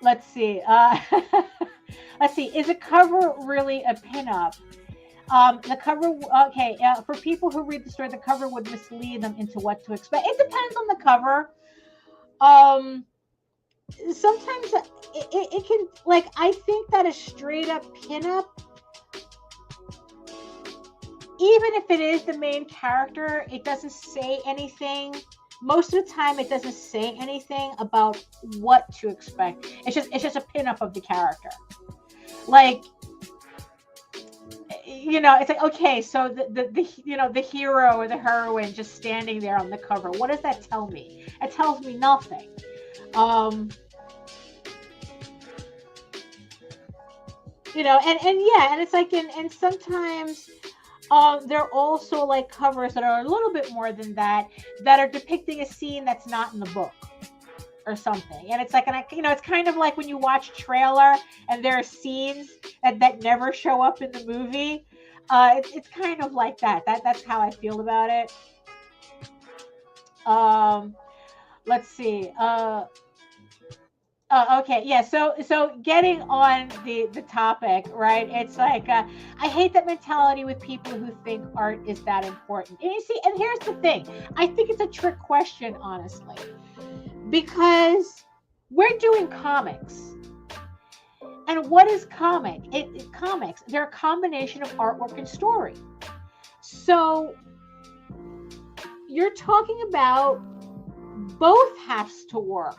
Let's see. Let's see. Is a cover really a pinup? The cover, okay, for people who read the story, the cover would mislead them into what to expect. It depends on the cover. Sometimes it can, like, I think that a straight up pinup, even if it is the main character, it doesn't say anything. Most of the time, it doesn't say anything about what to expect. It's just a pinup of the character. Like, you know, it's like, okay, so the you know, the hero or the heroine just standing there on the cover. What does that tell me? It tells me nothing. You know, and yeah, and it's like, and sometimes there are also like covers that are a little bit more than that are depicting a scene that's not in the book or something. And it's like, you know, it's kind of like when you watch a trailer and there are scenes that never show up in the movie. It's kind of like that. That's how I feel about it. Let's see. Okay, yeah. So getting on the topic, right? It's like I hate that mentality with people who think art is that important. And you see, and here's the thing. I think it's a trick question, honestly, because we're doing comics. And what is comic? Comics, they're a combination of artwork and story. So you're talking about both has to work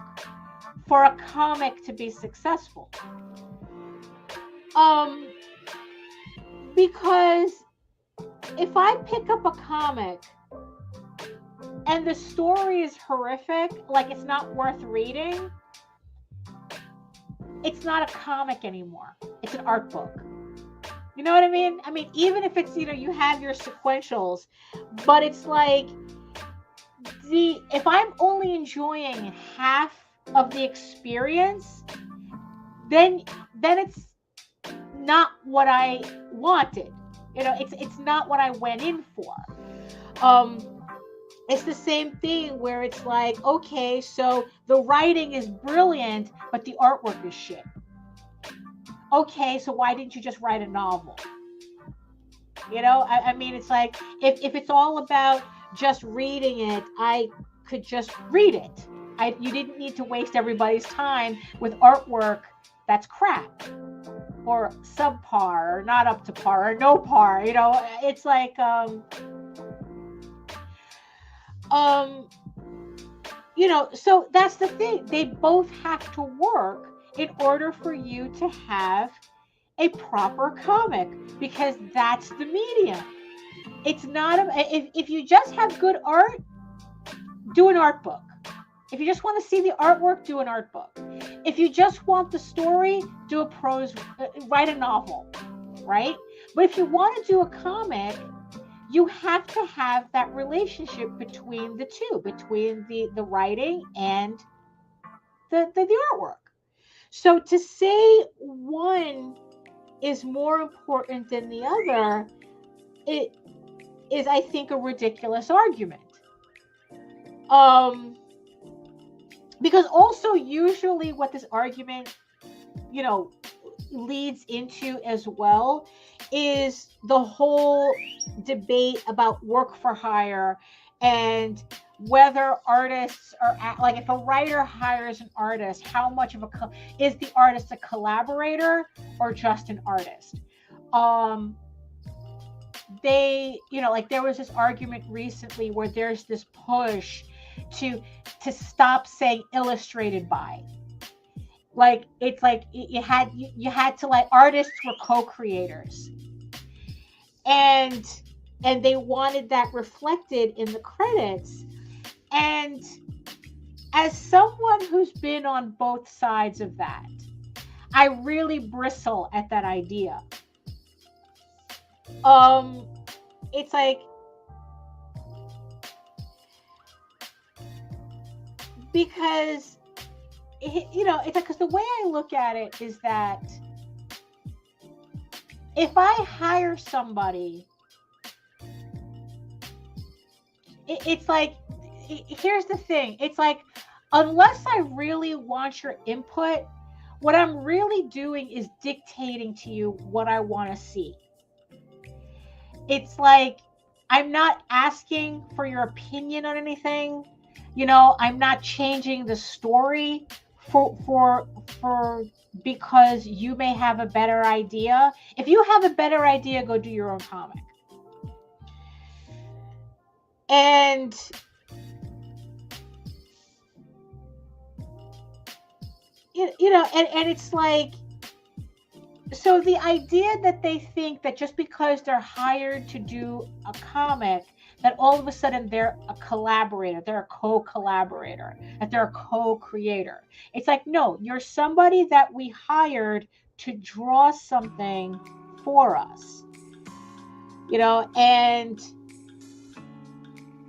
for a comic to be successful. Because if I pick up a comic and the story is horrific, like it's not worth reading, it's not a comic anymore. It's an art book. You know what I mean? I mean, even if it's, you know, you have your sequentials, but it's like if I'm only enjoying half of the experience, then it's not what I wanted. You know, it's not what I went in for. It's the same thing where it's like, okay, so the writing is brilliant, but the artwork is shit. Okay, so why didn't you just write a novel? You know, I mean, it's like, if it's all about just reading it, I could just read it. You didn't need to waste everybody's time with artwork that's crap or subpar or not up to par or no par. You know, it's like, so that's the thing. They both have to work in order for you to have a proper comic, because that's the medium. It's not if you just have good art, do an art book. If you just want to see the artwork, do an art book. If you just want the story, do a prose, write a novel, right? But if you want to do a comic, you have to have that relationship between the two, between the writing and the artwork. So to say one is more important than the other, it is, I think, a ridiculous argument. Because also usually what this argument, leads into as well is the whole debate about work for hire, and whether artists are like, if a writer hires an artist, how much of is the artist a collaborator or just an artist? They, like there was this argument recently where there's this push to stop saying illustrated by. Like it's like you had to, like, artists were co-creators, and they wanted that reflected in the credits. And as someone who's been on both sides of that, I really bristle at that idea. It's like, because it's like, because the way I look at it is that if I hire somebody, it's like, here's the thing. It's like, unless I really want your input, what I'm really doing is dictating to you what I want to see. It's like, I'm not asking for your opinion on anything. I'm not changing the story for because you may have a better idea. If you have a better idea, go do your own comic. And and it's like, so the idea that they think that just because they're hired to do a comic, that all of a sudden they're a collaborator, they're a co-collaborator, that they're a co-creator. It's like, no, you're somebody that we hired to draw something for us, and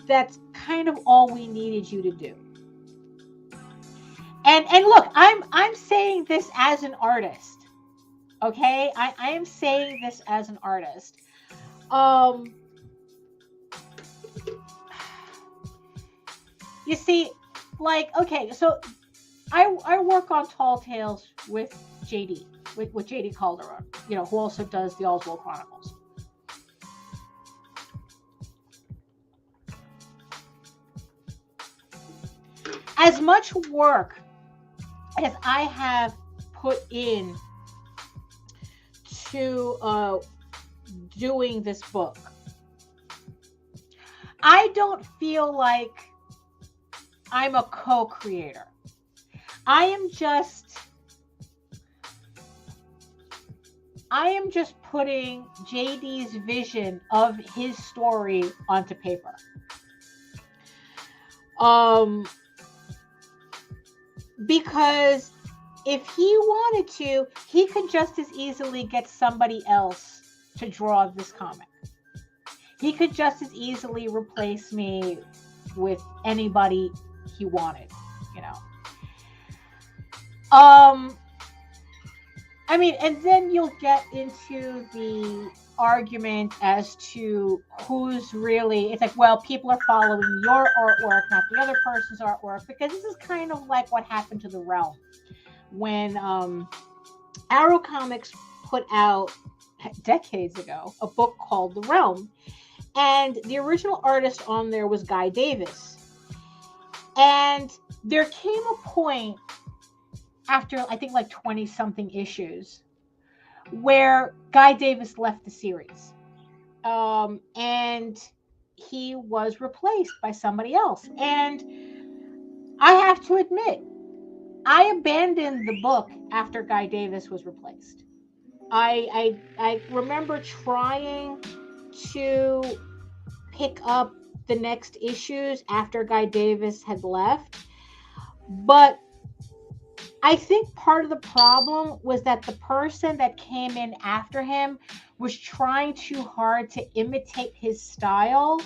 that's kind of all we needed you to do. And look, I'm saying this as an artist. Okay, I am saying this as an artist. You see, like, okay, so I work on Tall Tales with JD, with JD Calderon, who also does the Oswald Chronicles. As much work as I have put in to doing this book, I don't feel like I'm a co-creator. I am just putting JD's vision of his story onto paper. Because if he wanted to, he could just as easily get somebody else to draw this comic. He could just as easily replace me with anybody he wanted, I mean, and then you'll get into the argument as to who's really, it's like, well, people are following your artwork, not the other person's artwork, because this is kind of like what happened to The Realm. When Arrow Comics put out decades ago a book called The Realm, and the original artist on there was Guy Davis. And there came a point after, I think, like 20 something issues where Guy Davis left the series. And he was replaced by somebody else. And I have to admit, I abandoned the book after Guy Davis was replaced. I remember trying to pick up the next issues after Guy Davis had left, but I think part of the problem was that the person that came in after him was trying too hard to imitate his style,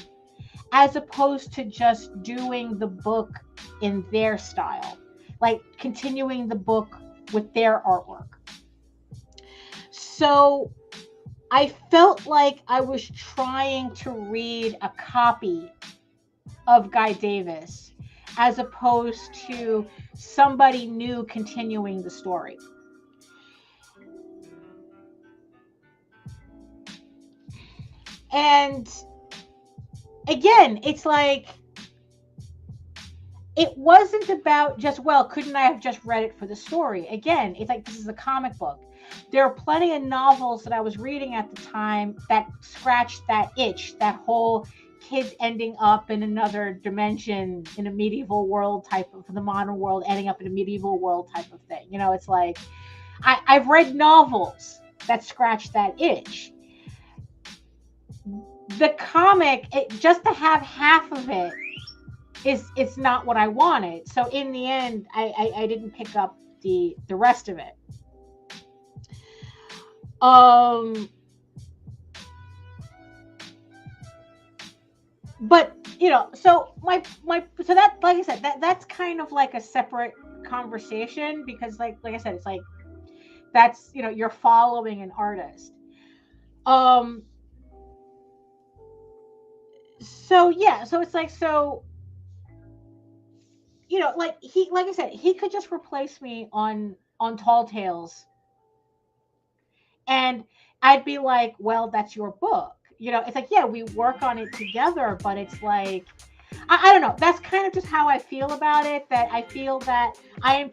as opposed to just doing the book in their style, like continuing the book with their artwork. So I felt like I was trying to read a copy of Guy Davis as opposed to somebody new continuing the story. And again, it's like, it wasn't about just, well, couldn't I have just read it for the story? Again, it's like, this is a comic book. There are plenty of novels that I was reading at the time that scratched that itch, that whole kids ending up in another dimension in a medieval world type of, the modern world ending up in a medieval world type of thing. You know, it's like, I've read novels that scratch that itch. The comic, just to have half of it, it's not what I wanted. So in the end, I didn't pick up the rest of it. But you know, so so that, like I said, that's kind of like a separate conversation, because like I said, it's like, that's, you know, you're following an artist. So yeah, so it's like, so, you know, like like I said, he could just replace me on Tall Tales, and I'd be like, well, that's your book. You know, it's like, yeah, we work on it together, but it's like, I don't know. That's kind of just how I feel about it. That I feel that I'm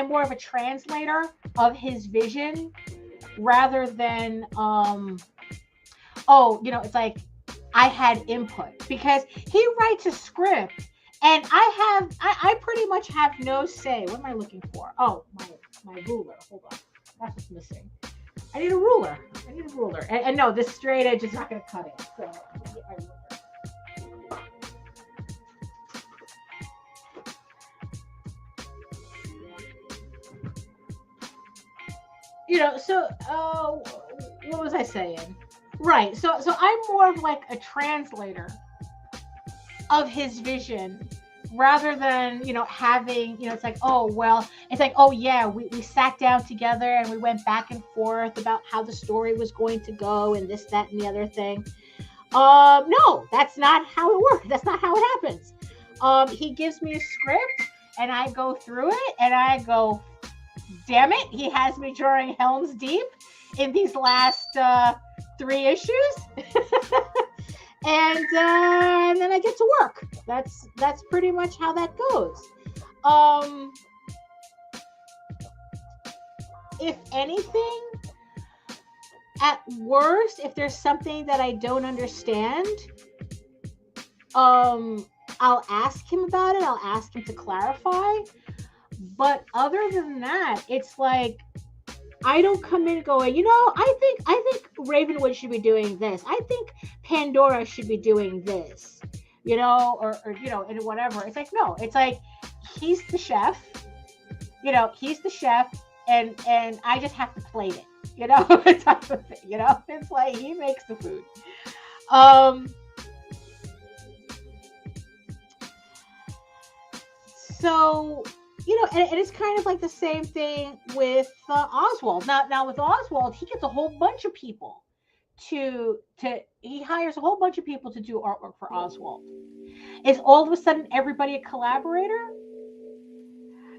more of a translator of his vision rather than, you know, it's like I had input, because he writes a script and I pretty much have no say. What am I looking for? Oh, my ruler. Hold on. That's what's missing. I need a ruler. And no, this straight edge is not going to cut it. So I get my ruler. You know, so what was I saying? Right. So I'm more of like a translator of his vision, rather than, you know, having, you know, it's like, oh, well, it's like, oh yeah, we sat down together and we went back and forth about how the story was going to go and this, that, and the other thing. No, that's not how it works. That's not how it happens. He gives me a script and I go through it and I go, damn it, he has me drawing Helm's Deep in these last 3 issues. And then I get to work. That's pretty much how that goes. If anything, at worst, if there's something that I don't understand, I'll ask him about it. I'll ask him to clarify. But other than that, it's like, I don't come in going, you know, I think Ravenwood should be doing this. I think Pandora should be doing this, you know, or you know, and whatever. It's like, no, it's like, he's the chef, you know, and I just have to plate it, you know, type of thing, you know. It's like, he makes the food. So, you know, and it's kind of like the same thing with Oswald. Now with Oswald, he gets a whole bunch of people he hires a whole bunch of people to do artwork for Oswald. Is all of a sudden everybody a collaborator?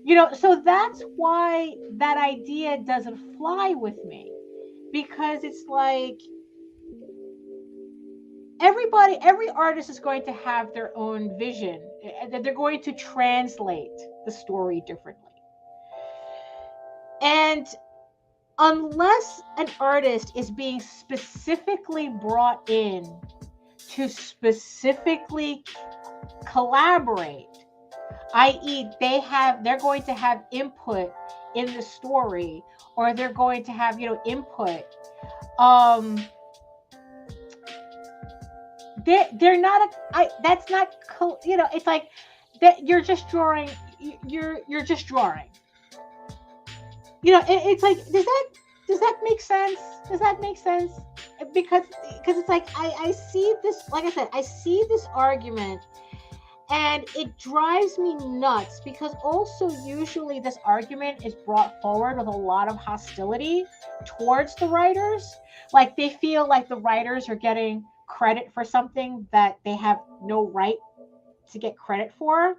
You know, so that's why that idea doesn't fly with me, because it's like, every artist is going to have their own vision, that they're going to translate the story differently. And unless an artist is being specifically brought in to specifically collaborate, i.e. they're going to have input in the story, or they're going to have, input. They're not that's not it's like that you're just drawing, you're just drawing. It's like, does that make sense? Does that make sense? Because it's like I see this, like I said, I see this argument, and it drives me nuts, because also usually this argument is brought forward with a lot of hostility towards the writers. Like, they feel like the writers are getting credit for something that they have no right to get credit for.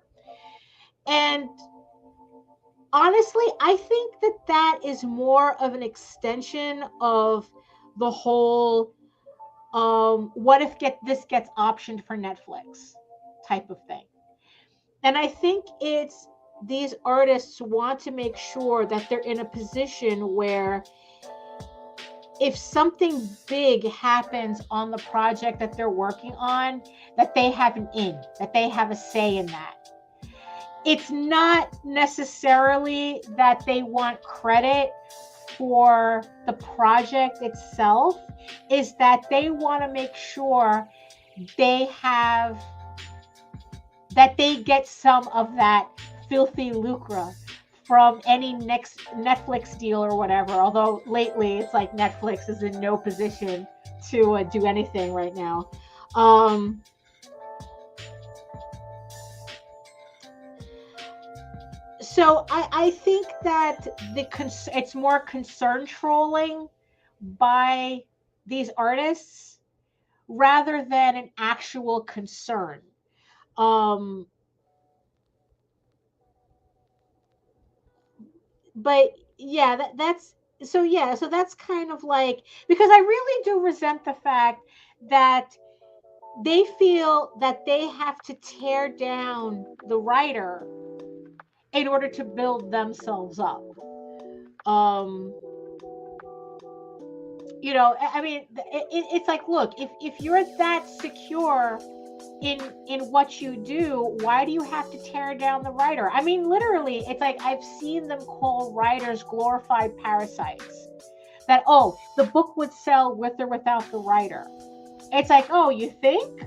And honestly, I think that is more of an extension of the whole what if this gets optioned for Netflix type of thing. And I think it's these artists want to make sure that they're in a position where if something big happens on the project that they're working on, that they have an in, that they have a say in that. It's not necessarily that they want credit for the project itself, is that they want to make sure that they get some of that filthy lucre from any next Netflix deal or whatever. Although lately it's like Netflix is in no position to do anything right now. So I think that it's more concern trolling by these artists rather than an actual concern. But yeah, that's kind of like, because I really do resent the fact that they feel that they have to tear down the writer in order to build themselves up. I mean, it's like, look, if you're that secure in what you do, why do you have to tear down the writer? I mean, literally, it's like I've seen them call writers glorified parasites. That, oh, the book would sell with or without the writer. It's like, oh, you think?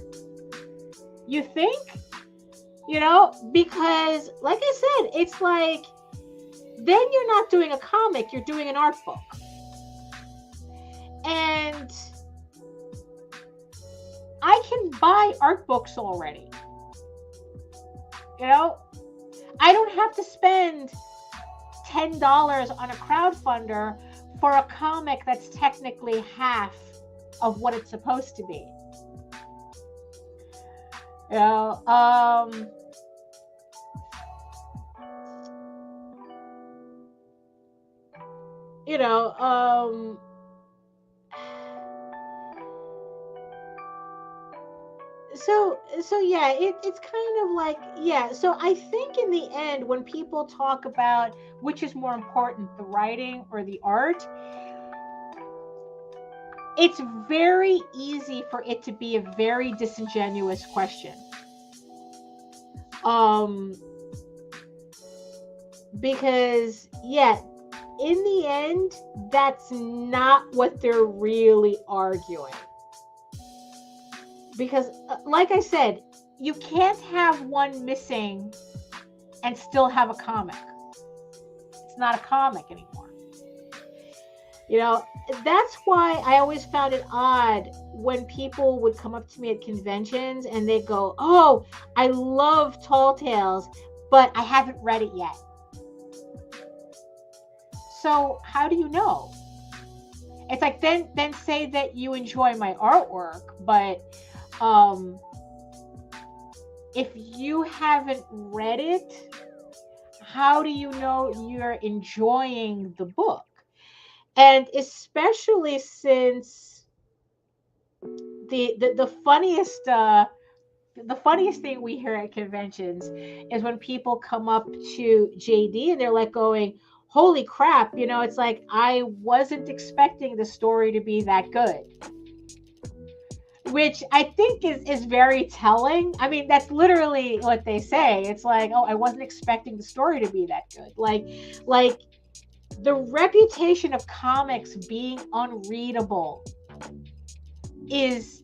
Because like I said, it's like, then you're not doing a comic, you're doing an art book. And I can buy art books already. I don't have to spend $10 on a crowdfunder for a comic that's technically half of what it's supposed to be. So yeah, it's kind of like, yeah. So I think in the end, when people talk about which is more important, the writing or the art, it's very easy for it to be a very disingenuous question. Because yeah, in the end, that's not what they're really arguing. Because like I said, you can't have one missing and still have a comic. It's not a comic anymore. That's why I always found it odd when people would come up to me at conventions and they'd go, oh, I love Tall Tales, but I haven't read it yet. So how do you know? It's like, then say that you enjoy my artwork, but if you haven't read it, how do you know you're enjoying the book? And especially since the funniest thing we hear at conventions is when people come up to JD and they're like going, holy crap, it's like, I wasn't expecting the story to be that good. which I think is very telling. I mean, that's literally what they say. It's like, oh, I wasn't expecting the story to be that good. Like the reputation of comics being unreadable is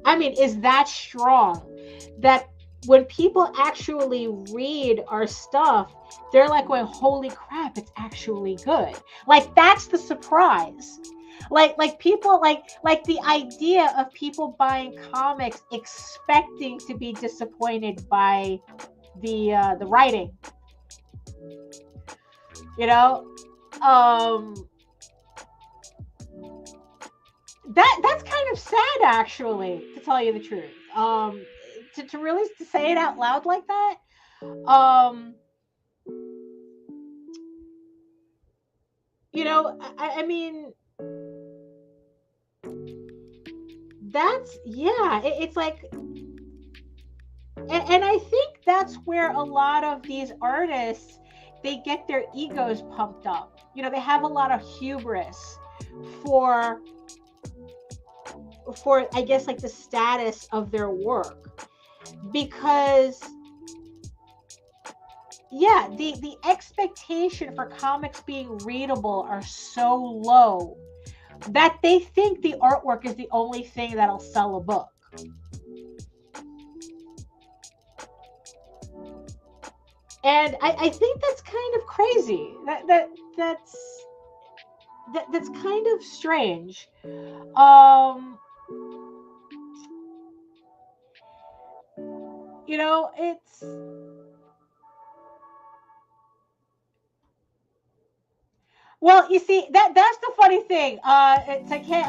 I mean, is that strong that when people actually read our stuff, they're like going, holy crap, it's actually good. Like, that's the surprise. Like people like the idea of people buying comics expecting to be disappointed by the writing. You know? That's kind of sad, actually, to tell you the truth. To really to say it out loud like that. You know, I mean, that's it's like, and I think that's where a lot of these artists, they get their egos pumped up. You know, they have a lot of hubris for I guess like the status of their work, because the expectation for comics being readable are so low that they think the artwork is the only thing that'll sell a book. And I think that's kind of crazy. That's kind of strange. You know, it's well, you see, that's the funny thing. It's like, hey,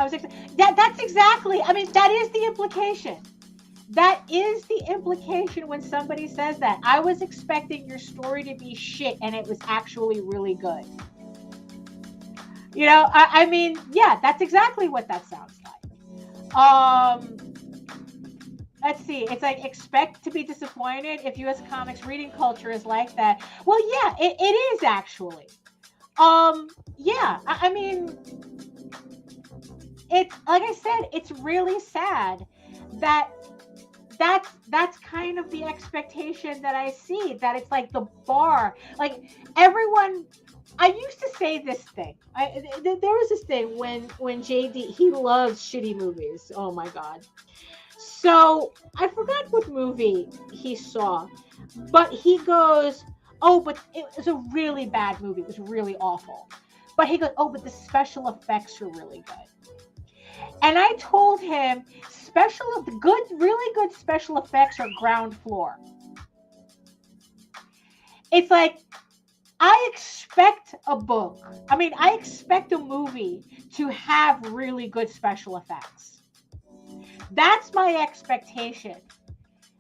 that's exactly, I mean, that is the implication. That is the implication when somebody says that. I was expecting your story to be shit and it was actually really good. You know, I mean, yeah, that's exactly what that sounds like. Let's see. It's like, expect to be disappointed if U.S. comics reading culture is like that. Well, yeah, it is actually. I mean, it's like I said, it's really sad that that's kind of the expectation that I see, that it's like the bar, like everyone. I used to say this thing. There was this thing when JD, he loves shitty movies. Oh my God. So I forgot what movie he saw, but he goes, oh, but it was a really bad movie. It was really awful. But he goes, oh, but the special effects are really good. And I told him, really good special effects are ground floor. It's like, I expect I expect a movie to have really good special effects. That's my expectation.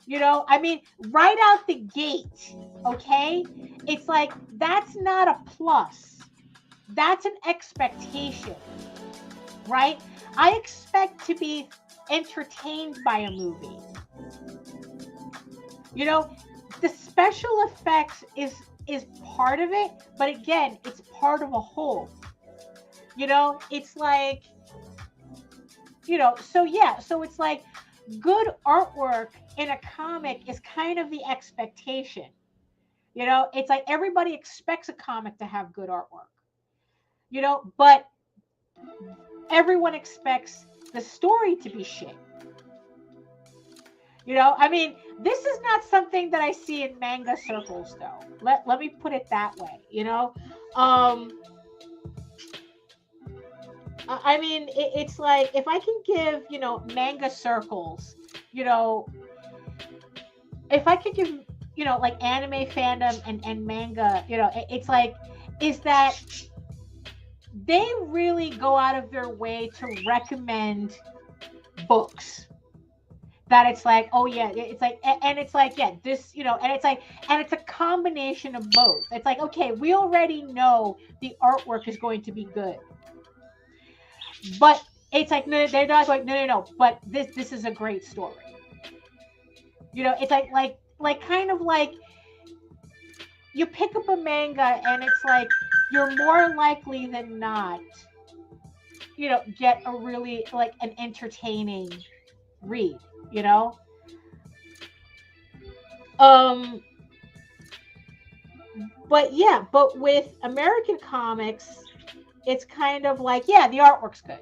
You know, I mean, right out the gate, okay? It's like, that's not a plus. That's an expectation, right? I expect to be entertained by a movie. You know, the special effects is part of it, but again, it's part of a whole. You know, it's like, you know, so it's like good artwork in a comic is kind of the expectation. You know, it's like everybody expects a comic to have good artwork. You know, but everyone expects the story to be shit. You know, I mean, this is not something that I see in manga circles, though. Let me put it that way, you know? I mean, it's like, if I can give, you know, manga circles, you know, if I could give, you know, like anime fandom and manga, you know, it's like, is that they really go out of their way to recommend books. That it's like, oh yeah, it's like, and it's like, yeah, this, you know, and it's like, and it's a combination of both. It's like, okay, we already know the artwork is going to be good, but it's like, no, they're not going, no, but this is a great story. You know, it's like kind of like you pick up a manga and it's like, you're more likely than not, get a really like an entertaining read, But yeah, but with American comics, it's kind of like, yeah, the artwork's good.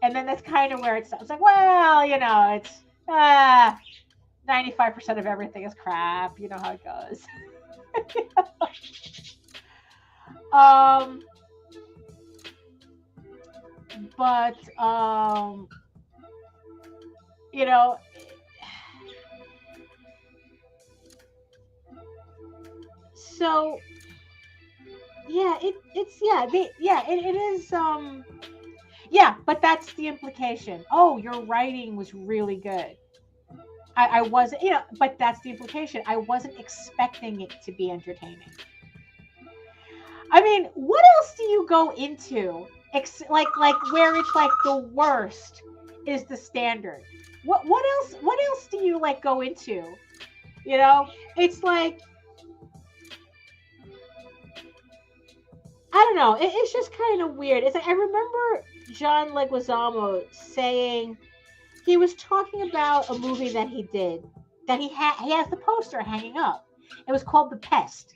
And then that's kind of where it stops. It's like, well, it's 95% of everything is crap. You know how it goes. But so yeah, it is yeah, but that's the implication. Oh, your writing was really good. I wasn't, but that's the implication. I wasn't expecting it to be entertaining. I mean, what else do you go into? Like where it's like the worst is the standard. What else do you like go into? It's like, I don't know. It's just kind of weird. It's like, I remember John Leguizamo saying, he was talking about a movie that he did, that he has the poster hanging up. It was called The Pest.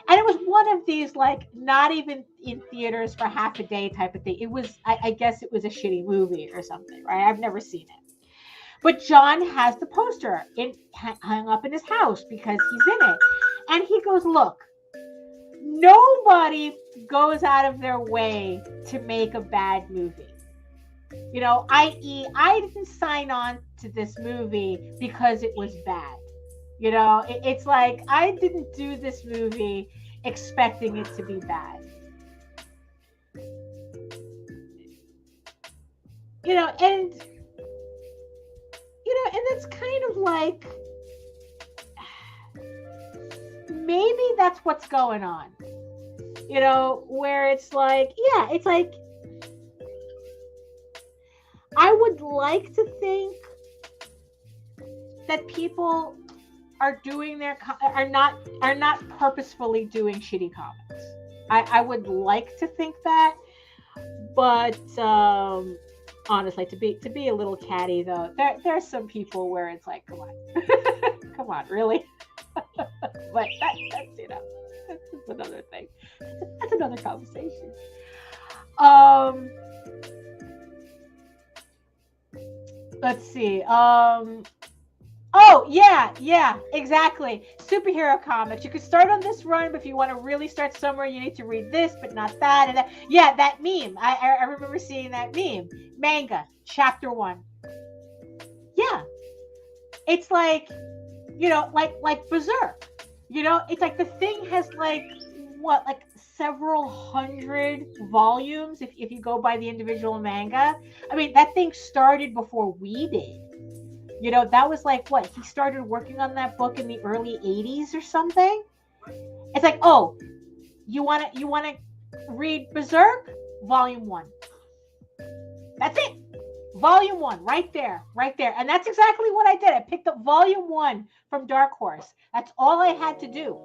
And it was one of these, like, not even in theaters for half a day type of thing. It was, I guess it was a shitty movie or something, right? I've never seen it. But John has the poster hung up in his house because he's in it. And he goes, look, nobody goes out of their way to make a bad movie. I.e., I didn't sign on to this movie because it was bad. It's like, I didn't do this movie expecting it to be bad. And it's kind of like, maybe that's what's going on. Where it's like, yeah, it's like, I would like to think that people are not purposefully doing shitty comics. I would like to think that, but honestly, to be a little catty though, there's some people where it's like, come on, come on, really. But that's another thing. That's another conversation. Let's see. Oh, yeah, exactly. Superhero comics. You could start on this run, but if you want to really start somewhere, you need to read this, but not that. And that. Yeah, that meme. I remember seeing that meme. Manga, chapter 1. Yeah. It's like, like Berserk. It's like the thing has like several hundred volumes if you go by the individual manga. I mean, that thing started before we did. That was like, what? He started working on that book in the early 80s or something. It's like, oh, you want to read Berserk? Volume 1. That's it. Volume 1, right there. And that's exactly what I did. I picked up volume 1 from Dark Horse. That's all I had to do.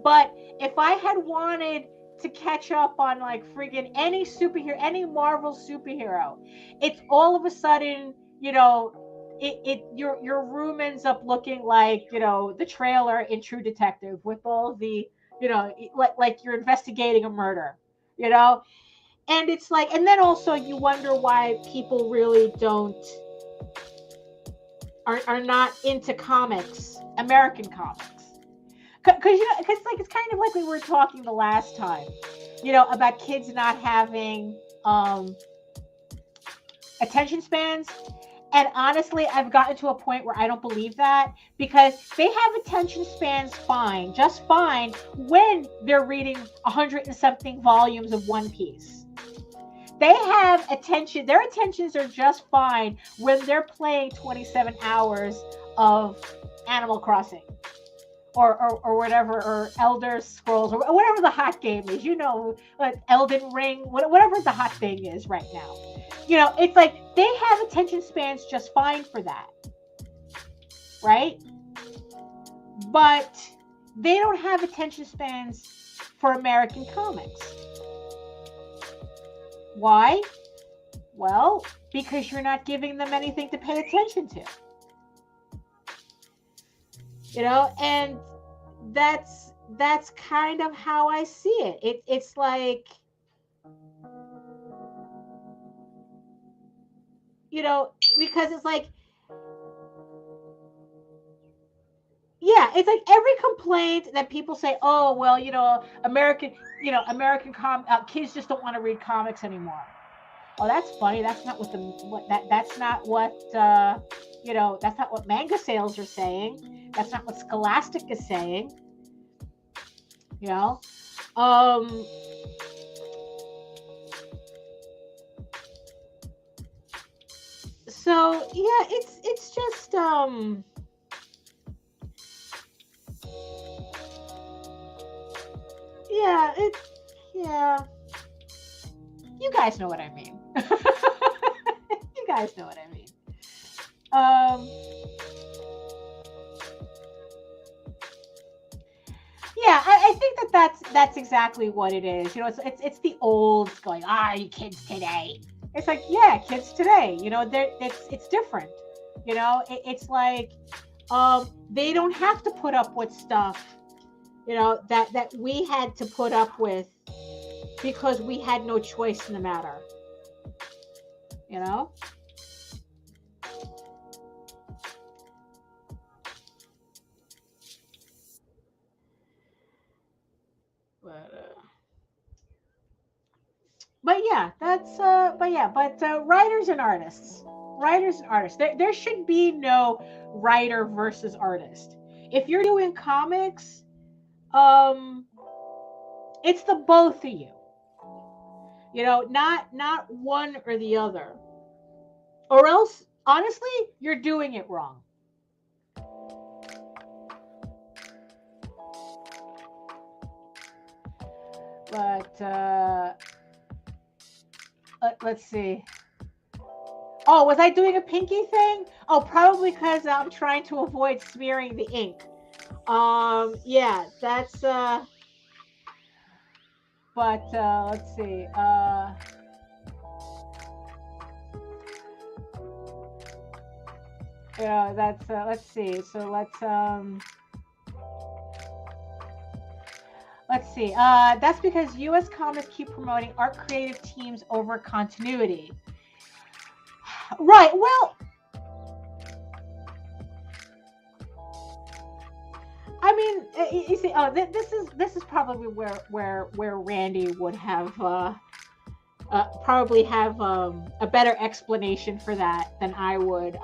But if I had wanted to catch up on like friggin' any superhero, any Marvel superhero, it's all of a sudden, your room ends up looking like, the trailer in True Detective with all the, like you're investigating a murder, And it's like, and then also you wonder why people really are not into comics, American comics. Because it's kind of like we were talking the last time, about kids not having attention spans. And honestly, I've gotten to a point where I don't believe that, because they have attention spans just fine when they're reading 100 and something volumes of One Piece. They have attention. Their attentions are just fine when they're playing 27 hours of Animal Crossing or whatever, or Elder Scrolls, or whatever the hot game is, like Elden Ring, whatever the hot thing is right now. It's like they have attention spans just fine for that. Right? But they don't have attention spans for American comics. Why? Well, because you're not giving them anything to pay attention to. You know, and that's kind of how I see it. It's like, you know, because it's like, yeah, it's like every complaint that people say, oh, well, you know, American kids just don't want to read comics anymore. Oh, that's funny. That's not what that's not what you know, that's not what manga sales are saying. That's not what Scholastic is saying. You know, so yeah, it's just yeah, yeah. You guys know what I mean. You guys know what I mean. Yeah, I think that's exactly what it is. You know, it's the old going. You kids today. It's like, yeah, kids today. You know, it's different. You know, it's like they don't have to put up with stuff. You know, that we had to put up with because we had no choice in the matter. You know? But yeah, that's writers and artists. There should be no writer versus artist. If you're doing comics, it's the both of you. You know, not one or the other. Or else, honestly, you're doing it wrong. But let's see. Oh, was I doing a pinky thing? Oh, probably because I'm trying to avoid smearing the ink. Yeah, that's but let's see. Yeah, that's let's see. So let's see. That's because US comics keep promoting art creative teams over continuity. Right. Well, I mean, you see, this is probably where Randy would have probably have a better explanation for that than I would.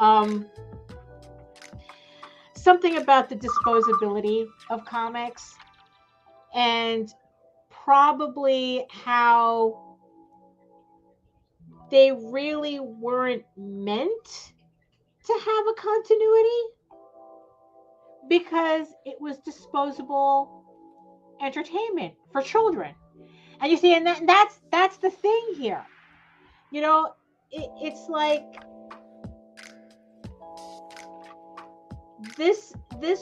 Something about the disposability of comics and probably how they really weren't meant to have a continuity because it was disposable entertainment for children. And you see, and that's the thing here. You know, it's like this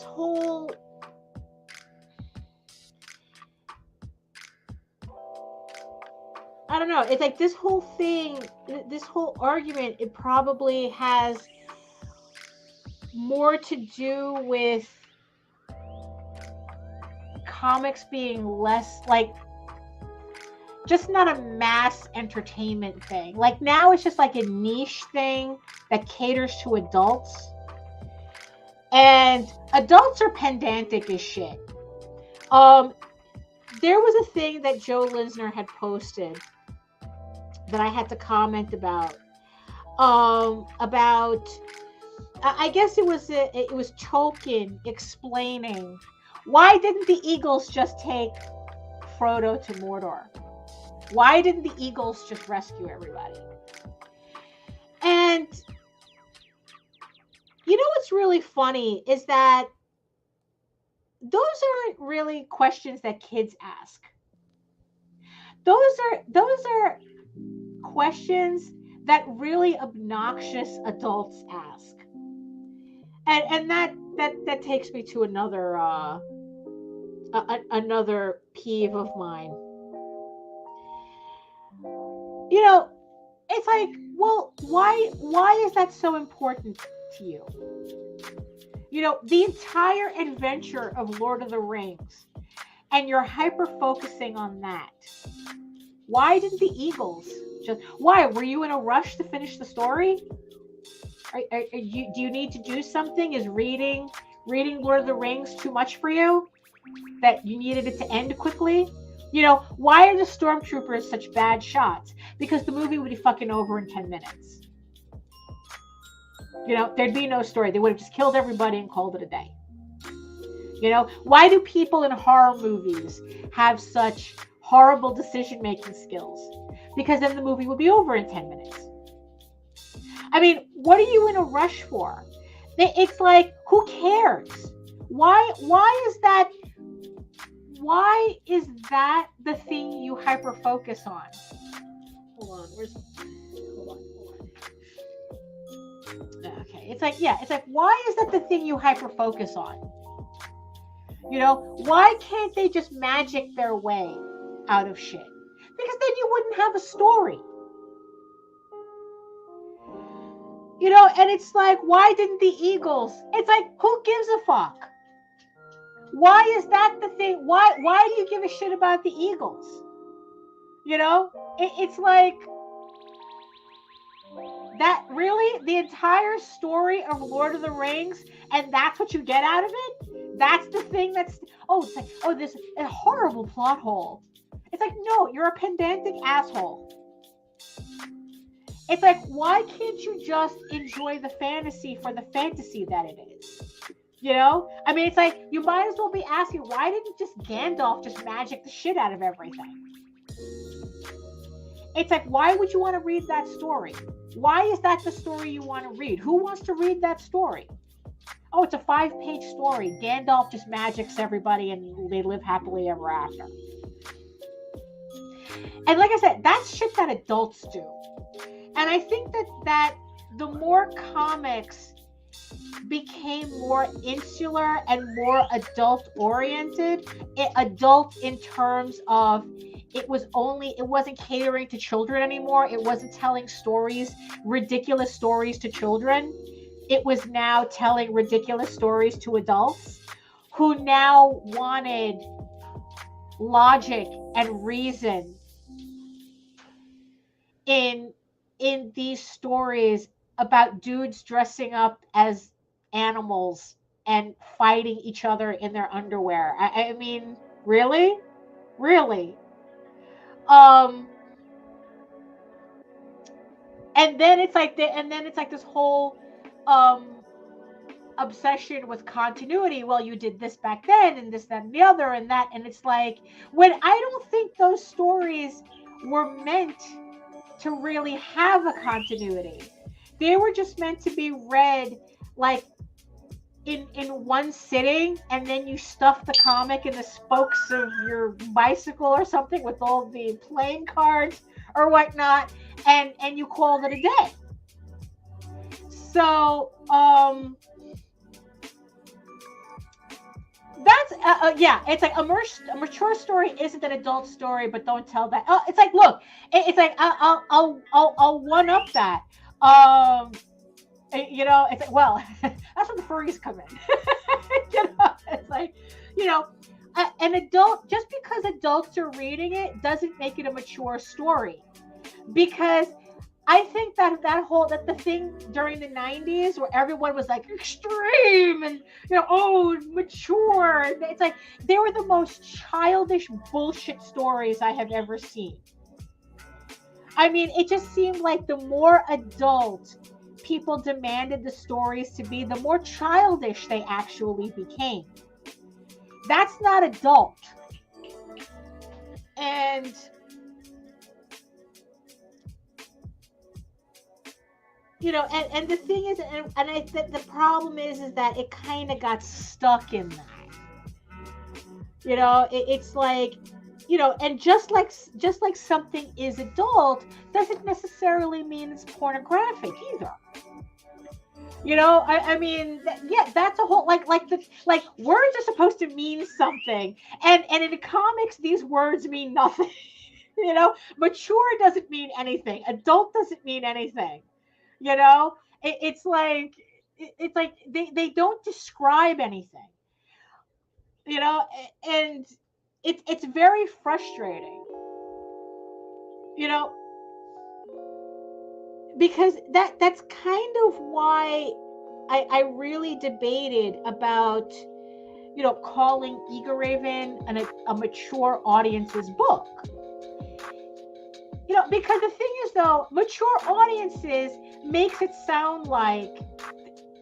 whole I don't know. It's like this whole thing, this whole argument, it probably has more to do with comics being less like just not a mass entertainment thing. Like now it's just like a niche thing that caters to adults. And adults are pedantic as shit. There was a thing that Joe Linsner had posted that I had to comment about. I guess it was Tolkien explaining why didn't the Eagles just take Frodo to Mordor? Why didn't the Eagles just rescue everybody? And you know what's really funny is that those aren't really questions that kids ask. Those are questions that really obnoxious adults ask. And that takes me to another another peeve of mine. You know, it's like, well, why is that so important to you? You know, the entire adventure of Lord of the Rings, and you're hyper focusing on that. Why didn't the Eagles just? Why were you in a rush to finish the story? Do you need to do something? Is reading Lord of the Rings too much for you? That you needed it to end quickly? You know, why are the stormtroopers such bad shots? Because the movie would be fucking over in 10 minutes. You know, there'd be no story. They would have just killed everybody and called it a day. You know, why do people in horror movies have such horrible decision-making skills? Because then the movie would be over in 10 minutes. I mean, what are you in a rush for? It's like, who cares? Why is that the thing you hyper focus on? Hold on. Okay, it's like, why is that the thing you hyper focus on? You know, why can't they just magic their way out of shit? Because then you wouldn't have a story. You know, and it's like, why didn't the Eagles? It's like, who gives a fuck? Why is that the thing? Why do you give a shit about the Eagles? You know, it's like, that really the entire story of Lord of the Rings, and that's what you get out of it? That's the thing that's, it's like, this is a horrible plot hole. It's like, no, you're a pedantic asshole. It's like, why can't you just enjoy the fantasy for the fantasy that it is? You know? I mean, it's like, you might as well be asking, why didn't just Gandalf just magic the shit out of everything? It's like, why would you want to read that story? Why is that the story you want to read? Who wants to read that story? Oh, it's a 5-page story. Gandalf just magics everybody and they live happily ever after. And like I said, that's shit that adults do. And I think that the more comics became more insular and more adult oriented, adult in terms of it wasn't catering to children anymore. It wasn't telling ridiculous stories to children. It was now telling ridiculous stories to adults who now wanted logic and reason in these stories about dudes dressing up as animals and fighting each other in their underwear. I mean, really? And then it's like this whole obsession with continuity. Well, you did this back then, and this, that, and the other, and that, and it's like, when I don't think those stories were meant to really have a continuity. They were just meant to be read like in one sitting, and then you stuff the comic in the spokes of your bicycle or something with all the playing cards or whatnot, and you called it a day. So that's it's like a mature story isn't an adult story, but don't tell that. It's like, look, it's like I'll one up that. You know, it's like, well, that's when the furries come in. You know, it's like, you know, an adult, just because adults are reading it doesn't make it a mature story. Because I think that the thing during the 90s where everyone was like extreme and, you know, mature. It's like, they were the most childish bullshit stories I have ever seen. I mean, it just seemed like the more adult people demanded the stories to be, the more childish they actually became. That's not adult. And you know, and the thing is, and I think the problem is that it kind of got stuck in that. You know, it's like, you know, and just like something is adult doesn't necessarily mean it's pornographic either. You know, I mean, yeah, that's a whole like words are supposed to mean something, and in the comics, these words mean nothing. You know, mature doesn't mean anything. Adult doesn't mean anything. You know, it's like it's like they don't describe anything. You know, and it's very frustrating. You know, because that's kind of why I really debated about calling Eager Raven a mature audience's book. Because the thing is though, mature audiences makes it sound like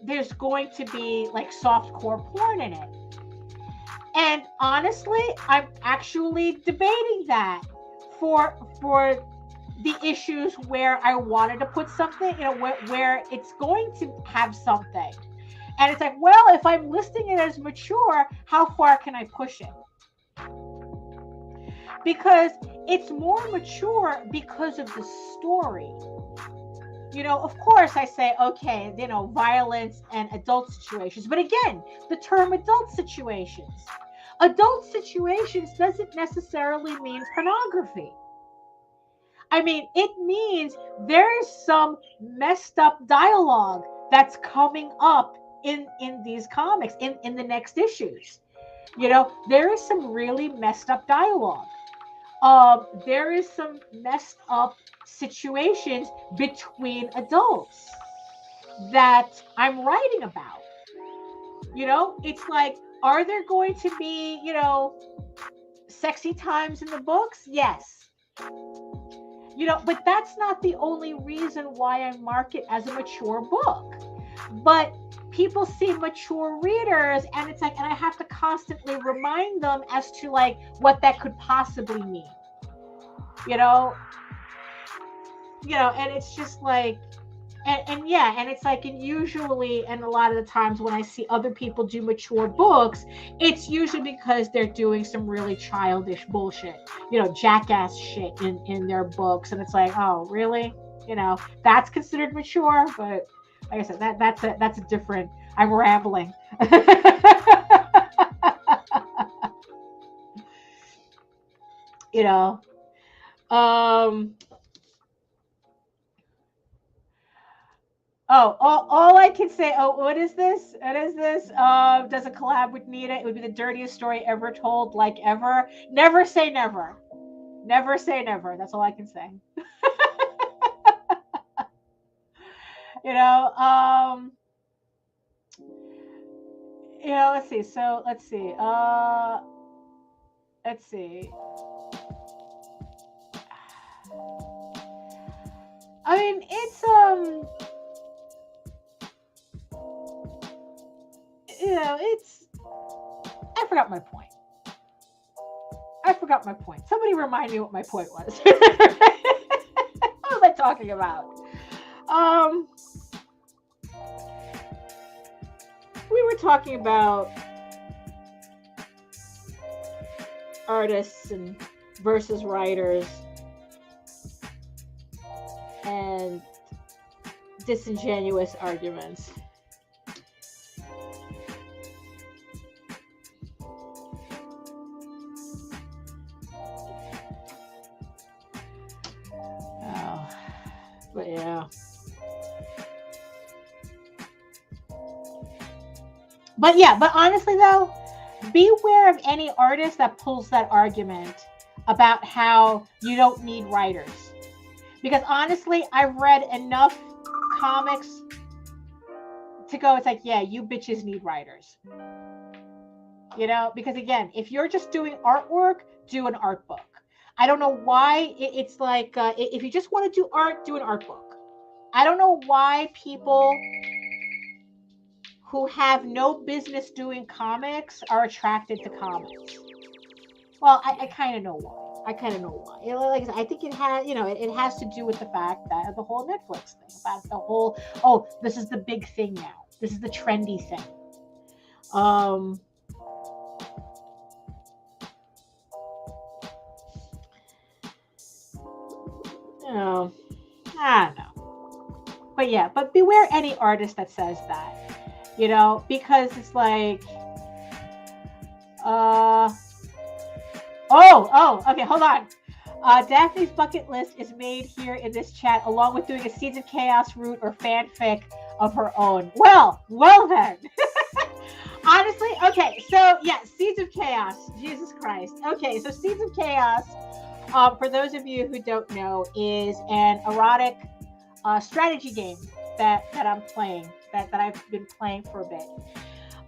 there's going to be like softcore porn in it. And honestly, I'm actually debating that for the issues where I wanted to put something, where it's going to have something. And it's like, well, if I'm listing it as mature, how far can I push it? Because it's more mature because of the story. Of course I say, okay, violence and adult situations. But again, the term adult situations. Adult situations doesn't necessarily mean pornography. I mean, it means there is some messed up dialogue that's coming up in these comics, in the next issues. There is some really messed up dialogue. There is some messed up situations between adults that I'm writing about. It's like, are there going to be, sexy times in the books? Yes. But that's not the only reason why I mark it as a mature book. But people see mature readers, and it's like, and I have to constantly remind them as to like what that could possibly mean. And it's just like, and yeah, and it's like, and usually, and a lot of the times when I see other people do mature books, it's usually because they're doing some really childish bullshit, jackass shit in their books, and it's like, oh, really? That's considered mature. But like I said, that's a different. I'm rambling. Um. Oh, all I can say. Oh, what is this? What is this? Does a collab with Nita? It would be the dirtiest story ever told, like ever. Never say never. Never say never. That's all I can say. Let's see. So let's see. Let's see. I mean, it's it's. I forgot my point. Somebody remind me what my point was. What was I talking about? We were talking about artists and versus writers and disingenuous arguments. But yeah. But honestly though, beware of any artist that pulls that argument about how you don't need writers. Because honestly, I've read enough comics to go, it's like, yeah, you bitches need writers. Because again, if you're just doing artwork, do an art book. I don't know why it's like, if you just want to do art, do an art book. I don't know why people who have no business doing comics are attracted to comics. Well, I kind of know why. Like I said, I think it has, it has to do with the fact that the whole Netflix thing, about the whole, oh, this is the big thing now. This is the trendy thing. I don't know. but beware any artist that says that, you know, because it's like, okay, hold on. Daphne's bucket list is made here in this chat, along with doing a Seeds of Chaos route or fanfic of her own. Well then. Honestly, okay, so yeah, Seeds of Chaos. Jesus Christ. Okay, so Seeds of Chaos, for those of you who don't know, is an erotic strategy game that I'm playing, that I've been playing for a bit.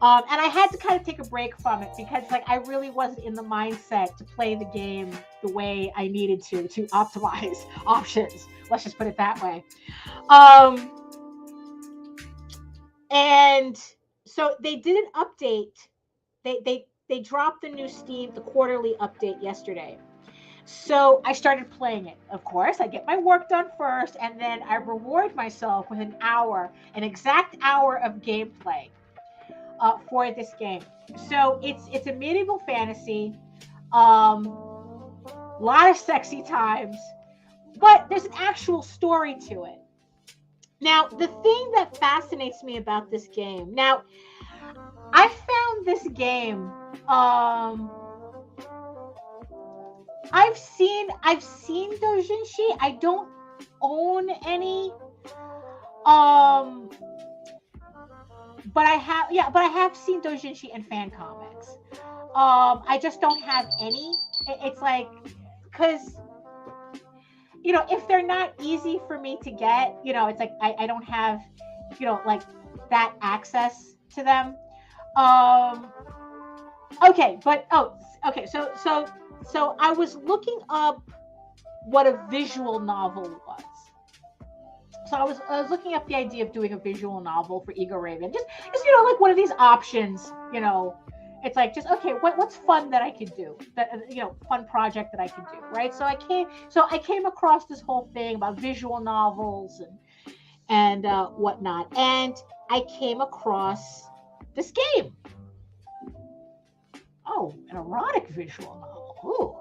And I had to kind of take a break from it because like I really wasn't in the mindset to play the game the way I needed to optimize options. Let's just put it that way. And so they did an update. They dropped the new Steam, the quarterly update yesterday. So I started playing it. Of course, I get my work done first, and then I reward myself with an exact hour of gameplay for this game. So it's a medieval fantasy, lot of sexy times, but there's an actual story to it. Now, the thing that fascinates me about this game, now, I found this game, I've seen doujinshi. I don't own any, but I have seen doujinshi and fan comics. I just don't have any. It's like, because, you know, if they're not easy for me to get, you know, it's like I don't have, you know, like that access to them. Okay, but so I was looking up what a visual novel was. So I was looking up the idea of doing a visual novel for Ego Raven, just you know, like one of these options, you know. It's like, just, okay, what's fun that I could do, that, you know, fun project that I could do, right? So I came across this whole thing about visual novels and whatnot, and I came across this game. Oh, an erotic visual novel. Ooh,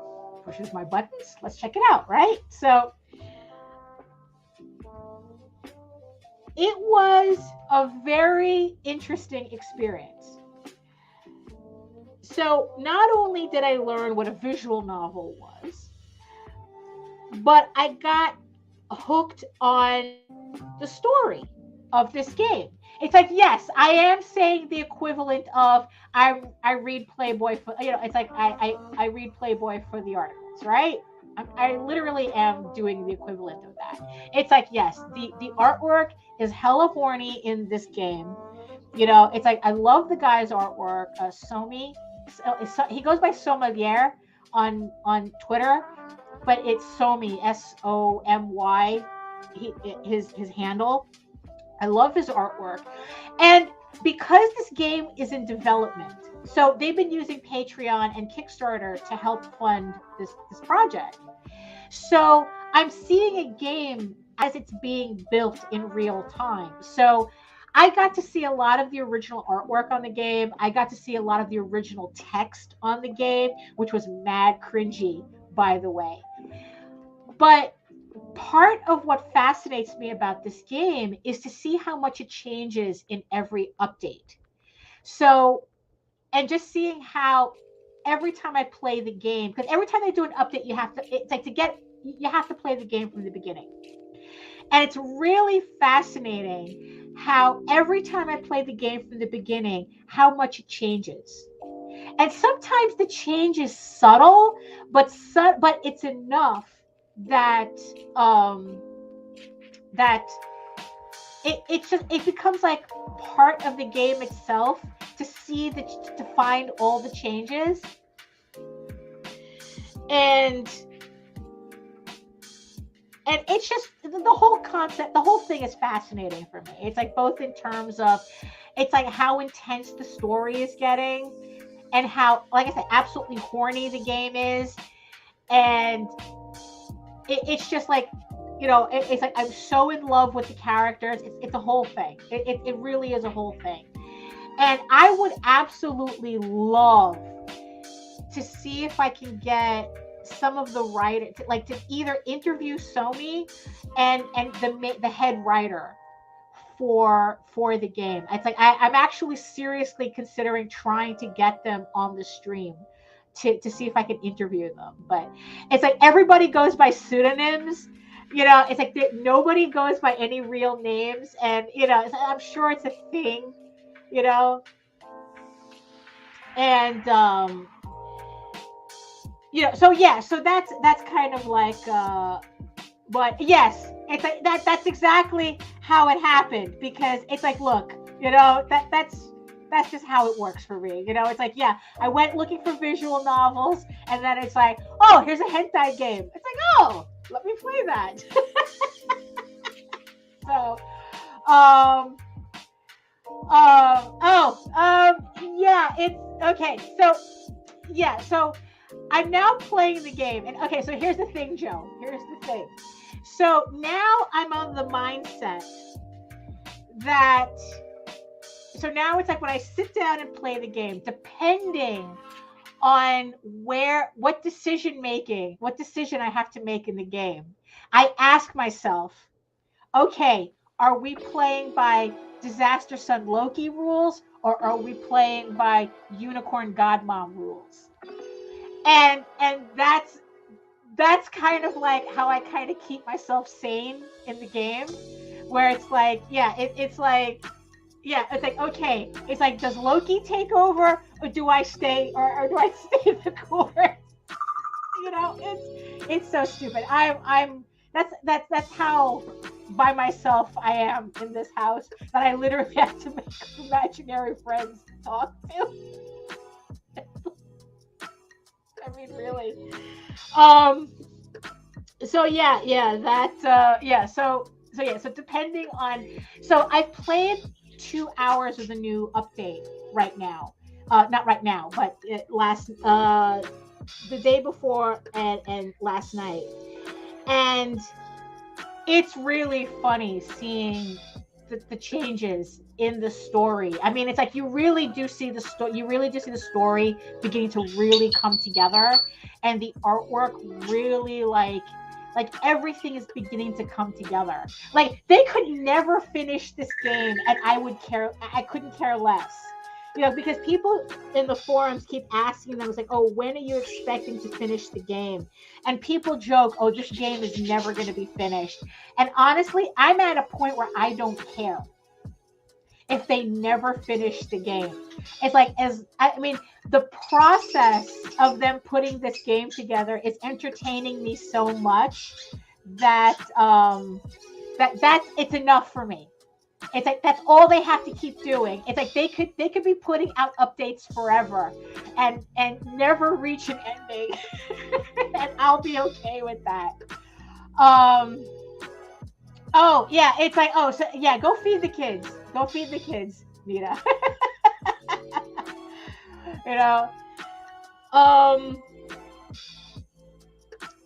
pushes my buttons. Let's check it out, right? So it was a very interesting experience. So not only did I learn what a visual novel was, but I got hooked on the story of this game. It's like, yes, I am saying the equivalent of I read Playboy for, you know, it's like I read Playboy for the articles, right? I literally am doing the equivalent of that. It's like, yes, the artwork is hella horny in this game. You know, it's like, I love the guy's artwork, Somi. He goes by Sommelier on Twitter, but it's Somi, Somy. His handle. I love his artwork, and because this game is in development, so they've been using Patreon and Kickstarter to help fund this project. So I'm seeing a game as it's being built in real time. So I got to see a lot of the original artwork on the game. I got to see a lot of the original text on the game, which was mad cringy, by the way. But part of what fascinates me about this game is to see how much it changes in every update. So, and just seeing how every time I play the game, because every time they do an update, you have to play the game from the beginning. And it's really fascinating how every time I play the game from the beginning, how much it changes. And sometimes the change is subtle, but it's enough that it becomes like part of the game itself to see to find all the changes. And it's just the whole concept, the whole thing is fascinating for me. It's like both in terms of, it's like how intense the story is getting and how, like I said, absolutely horny the game is. And it's just like, you know, it's like I'm so in love with the characters. It's a whole thing. It really is a whole thing. And I would absolutely love to see if I can get some of the writer to either interview Somi and the head writer for the game. It's like I'm actually seriously considering trying to get them on the stream to see if I can interview them. But it's like everybody goes by pseudonyms. It's like nobody goes by any real names, and I'm sure it's a thing, and so that's kind of like but yes, it's like that's exactly how it happened, because it's like, look, that's just how it works for me. It's like, yeah, I went looking for visual novels, and then it's like, oh, here's a hentai game. It's like, oh, let me play that. So, yeah, it's okay. So, yeah, so I'm now playing the game, and okay, so here's the thing, Joe. Here's the thing. So now I'm on the mindset that. So now it's like when I sit down and play the game, depending on what decision I have to make in the game, I ask myself, okay, are we playing by Disaster Son Loki rules, or are we playing by Unicorn Godmom rules? And that's kind of like how I kind of keep myself sane in the game, where it's like, yeah, it's like, yeah, it's like, okay, it's like, does Loki take over, or do I stay, or do I stay the course? It's so stupid. That's how by myself I am in this house, that I literally have to make imaginary friends to talk to. I mean, really. So depending on, so I've played 2 hours of the new update right now. Not right now, but the day before and last night. And it's really funny seeing the changes in the story. I mean, it's like you really do see the story beginning to really come together, and the artwork really like everything is beginning to come together. Like, they could never finish this game, and I couldn't care less. Because people in the forums keep asking them, it's like, oh, when are you expecting to finish the game? And people joke, oh, this game is never going to be finished. And honestly, I'm at a point where I don't care if they never finish the game. It's like, the process of them putting this game together is entertaining me so much that that's it's enough for me. It's like that's all they have to keep doing. It's like they could be putting out updates forever and never reach an ending. And I'll be okay with that. Oh yeah, it's like, oh, so yeah, go feed the kids. Go feed the kids, Nita.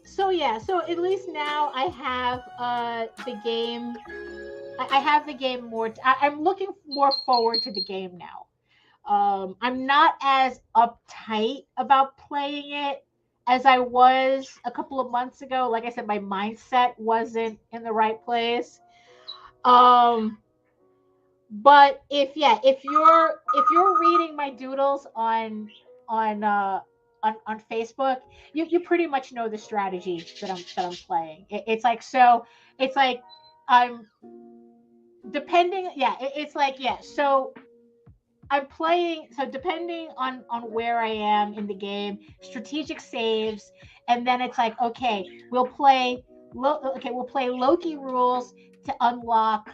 So yeah, so at least now I have the game. I have the game more. I'm looking more forward to the game now. I'm not as uptight about playing it as I was a couple of months ago. Like I said, my mindset wasn't in the right place. But if you're reading my doodles on Facebook, you pretty much know the strategy that I'm playing. It's like, so it's like I'm depending. Yeah, it's like, yeah. So I'm playing. So depending on where I am in the game, strategic saves, and then it's like, okay, we'll play Loki rules to unlock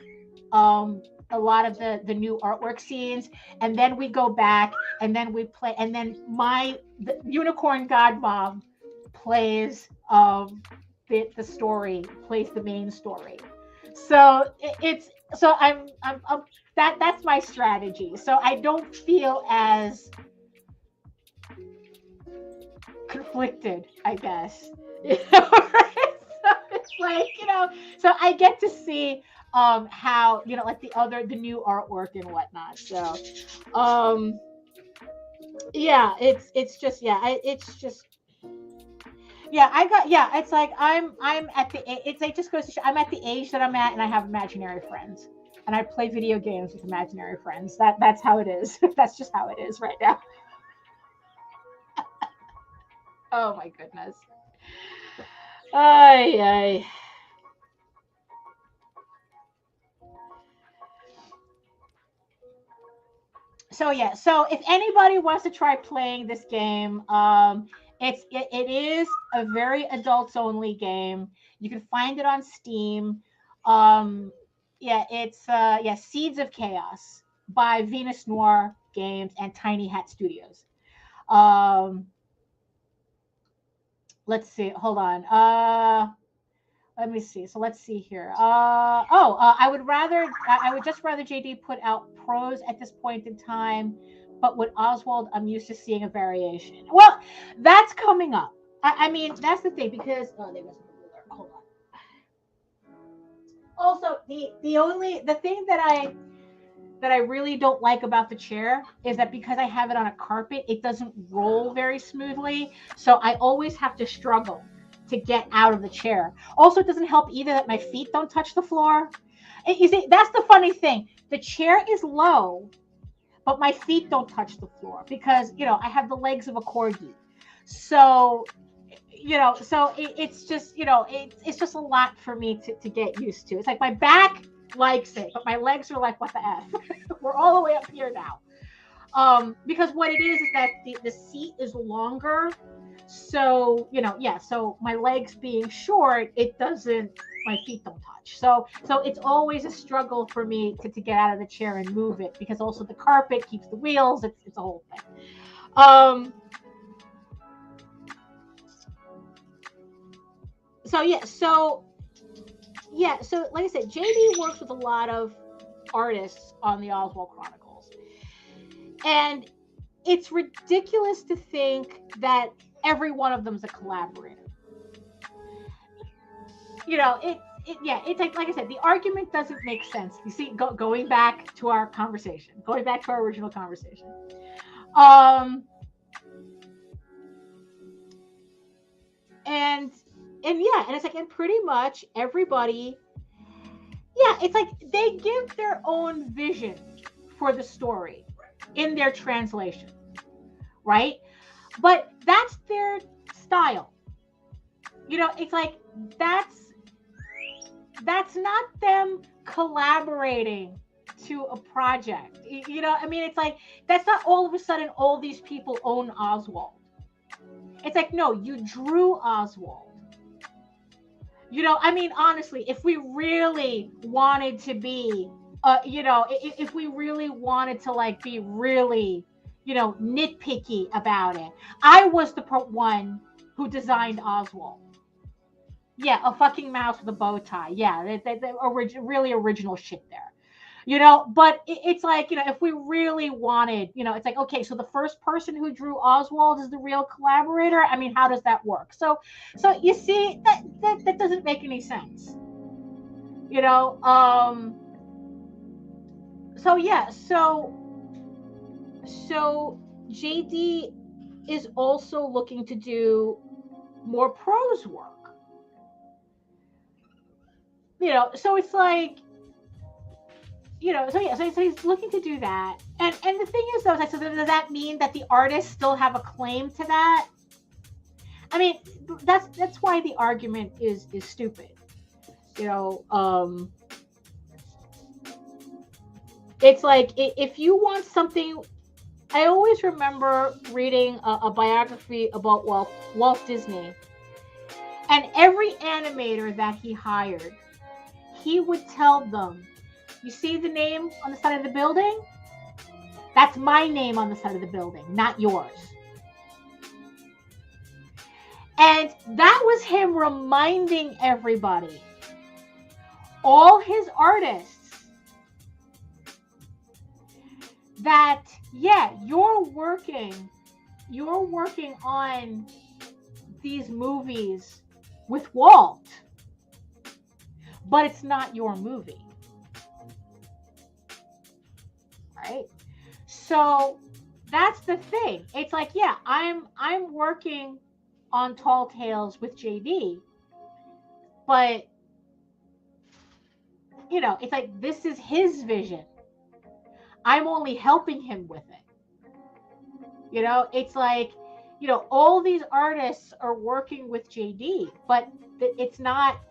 a lot of the new artwork scenes, and then we go back and then we play, and then the Unicorn Godmom plays the story, plays the main story. So that's my strategy. So I don't feel as conflicted, I guess. So it's like, so I get to see how, like the new artwork and whatnot. So yeah, it's just I'm at the, it's like, just goes to show I'm at the age that I'm at, and I have imaginary friends. and I play video games with imaginary friends. That's how it is. That's just how it is right now. Oh my goodness. Ay, ay. So yeah, so if anybody wants to try playing this game, it is a very adults only game. You can find it on Steam. Um, yeah, it's Seeds of Chaos by Venus Noir Games and Tiny Hat Studios. Um, let's see, hold on. Let me see. So let's see here. I would just rather JD put out prose at this point in time, but with Oswald, I'm used to seeing a variation. Well, that's coming up. I mean, that's the thing because there was a ruler. Hold on. Also, the thing that I really don't like about the chair is that because I have it on a carpet, it doesn't roll very smoothly. So I always have to struggle to get out of the chair. Also, it doesn't help either that my feet don't touch the floor. And you see, that's the funny thing. The chair is low, but my feet don't touch the floor because, I have the legs of a corgi. So, it's just, it's just a lot for me to get used to. It's like my back likes it, but my legs are like, what the F? We're all the way up here now. Because what it is that the seat is longer. So, so my legs being short, my feet don't touch. So it's always a struggle for me to get out of the chair and move it because also the carpet keeps the wheels. It's a whole thing. So like I said, JD works with a lot of artists on the Oswald Chronicles. And it's ridiculous to think that every one of them is a collaborator. It's like I said, the argument doesn't make sense. You see, going back to our original conversation. And it's like, and pretty much everybody, it's like they give their own vision for the story in their translation, right? But that's their style. It's like that's not them collaborating to a project. It's like that's not all of a sudden all these people own Oswald. It's like, no, you drew Oswald. Honestly, if we really wanted to be, if we really wanted to like be really, nitpicky about it, I was the one who designed Oswald. Yeah, a fucking mouse with a bow tie. Yeah, really original shit there. But it's like, if we really wanted, it's like, okay, so the first person who drew Oswald is the real collaborator. I mean, how does that work? So you see, that doesn't make any sense. So JD is also looking to do more prose work. So it's like, so he's looking to do that. And the thing is, though, so does that mean that the artists still have a claim to that? I mean, that's why the argument is stupid. It's like, if you want something, I always remember reading a biography about Walt Disney, and every animator that he hired, he would tell them, you see the name on the side of the building? That's my name on the side of the building, not yours. And that was him reminding everybody, all his artists, that, you're working on these movies with Walt, but it's not your movie. Right? So that's the thing. It's like, I'm working on Tall Tales with JD, but you know, it's like this is his vision. I'm only helping him with it. You know, it's like, you know, all these artists are working with JD, but it's not,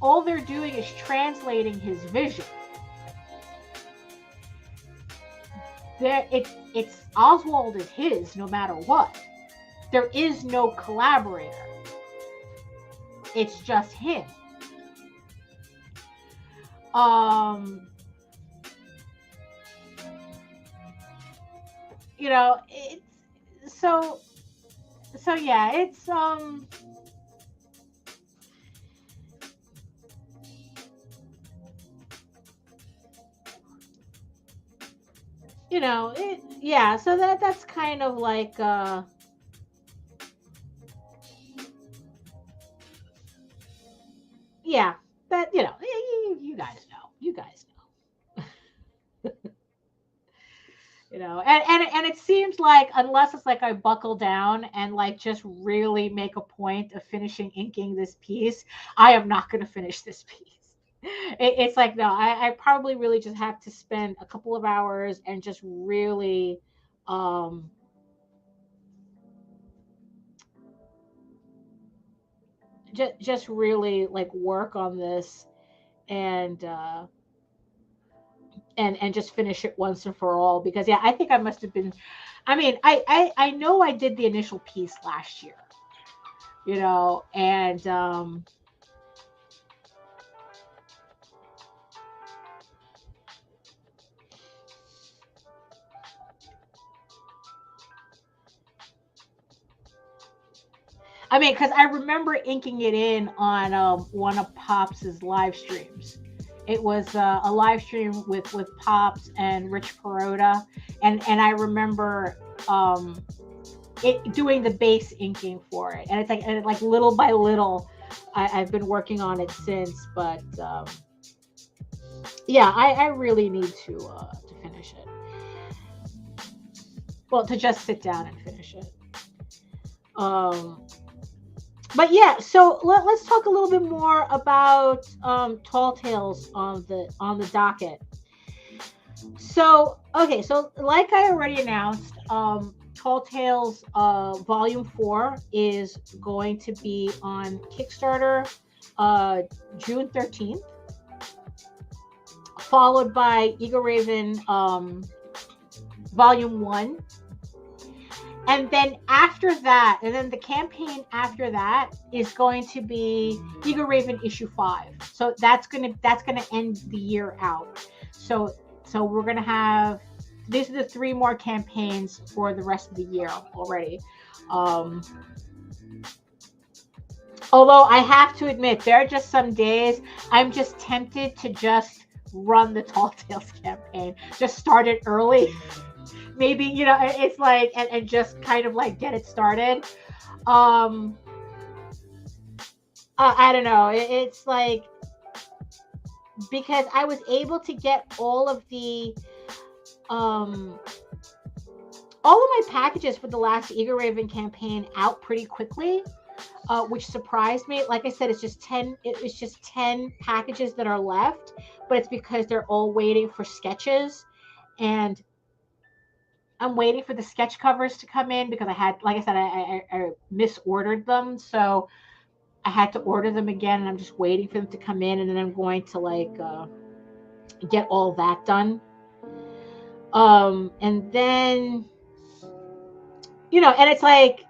all they're doing is translating his vision. It's Oswald is his no matter what. There is no collaborator. It's just him. You know, it's so yeah, it's you know, yeah, so that's kind of like yeah, that, you know, you guys know. You guys know. You know, and it seems like unless it's like I buckle down and like just really make a point of finishing inking this piece, I am not going to finish this piece. It's like, no, I probably really just have to spend a couple of hours and just really just really like work on this and just finish it once and for all, because yeah, I think I must have been, I mean, I know I did the initial piece last year, you know, and I mean, because I remember inking it in on one of Pops's live streams. It was a live stream with Pops and Rich Perota, and I remember it doing the base inking for it, and it's like, and like little by little, I've been working on it since. But yeah, I really need to finish it. Well, to just sit down and finish it. But yeah, so let's talk a little bit more about Tall Tales on the docket. So okay, so like I already announced, Tall Tales Volume 4 is going to be on Kickstarter June 13th, followed by Ego Raven Volume 1. And then after that, and then the campaign after that is going to be Ego Raven issue 5. So that's gonna end the year out. So we're gonna have, these are the 3 more campaigns for the rest of the year already. Although I have to admit, there are just some days I'm just tempted to just run the Tall Tales campaign, just start it early. Maybe, you know, it's like, and just kind of like get it started. I don't know. It's like, because I was able to get all of my packages for the last Ego Raven campaign out pretty quickly, which surprised me. Like I said, it's just 10 packages that are left, but it's because they're all waiting for sketches, and I'm waiting for the sketch covers to come in because I had, like I said, I misordered them. So I had to order them again, and I'm just waiting for them to come in, and then I'm going to like get all that done. And then, you know, and it's like,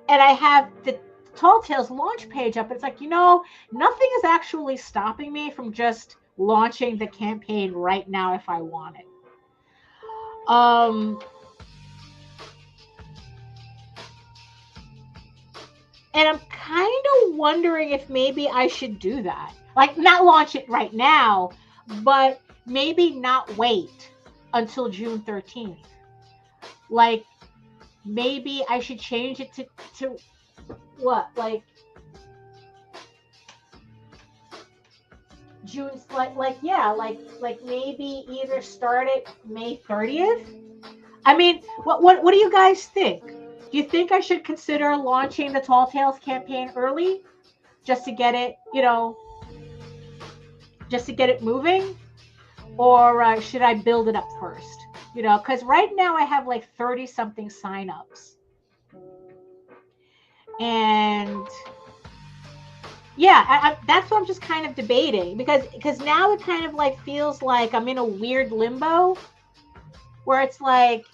and I have the Tall Tales launch page up. It's like, you know, nothing is actually stopping me from just launching the campaign right now if I want it. And I'm kind of wondering if maybe I should do that. Like, not launch it right now, but maybe not wait until June 13th. Like, maybe I should change it to what? Like, June, like maybe either start it May 30th. I mean, what do you guys think? Do you think I should consider launching the Tall Tales campaign early, just to get it, you know, just to get it moving, or should I build it up first? You know, because right now I have like 30 something signups, and yeah, that's what I'm just kind of debating, because now it kind of like feels like I'm in a weird limbo where it's like,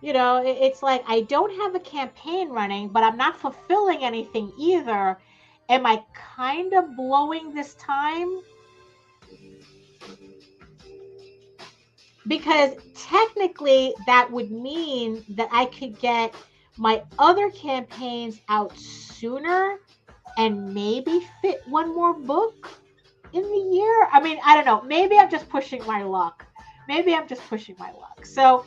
you know, it's like I don't have a campaign running, but I'm not fulfilling anything either. Am I kind of blowing this time? Because technically that would mean that I could get my other campaigns out sooner and maybe fit one more book in the year. I mean, I don't know. Maybe I'm just pushing my luck. So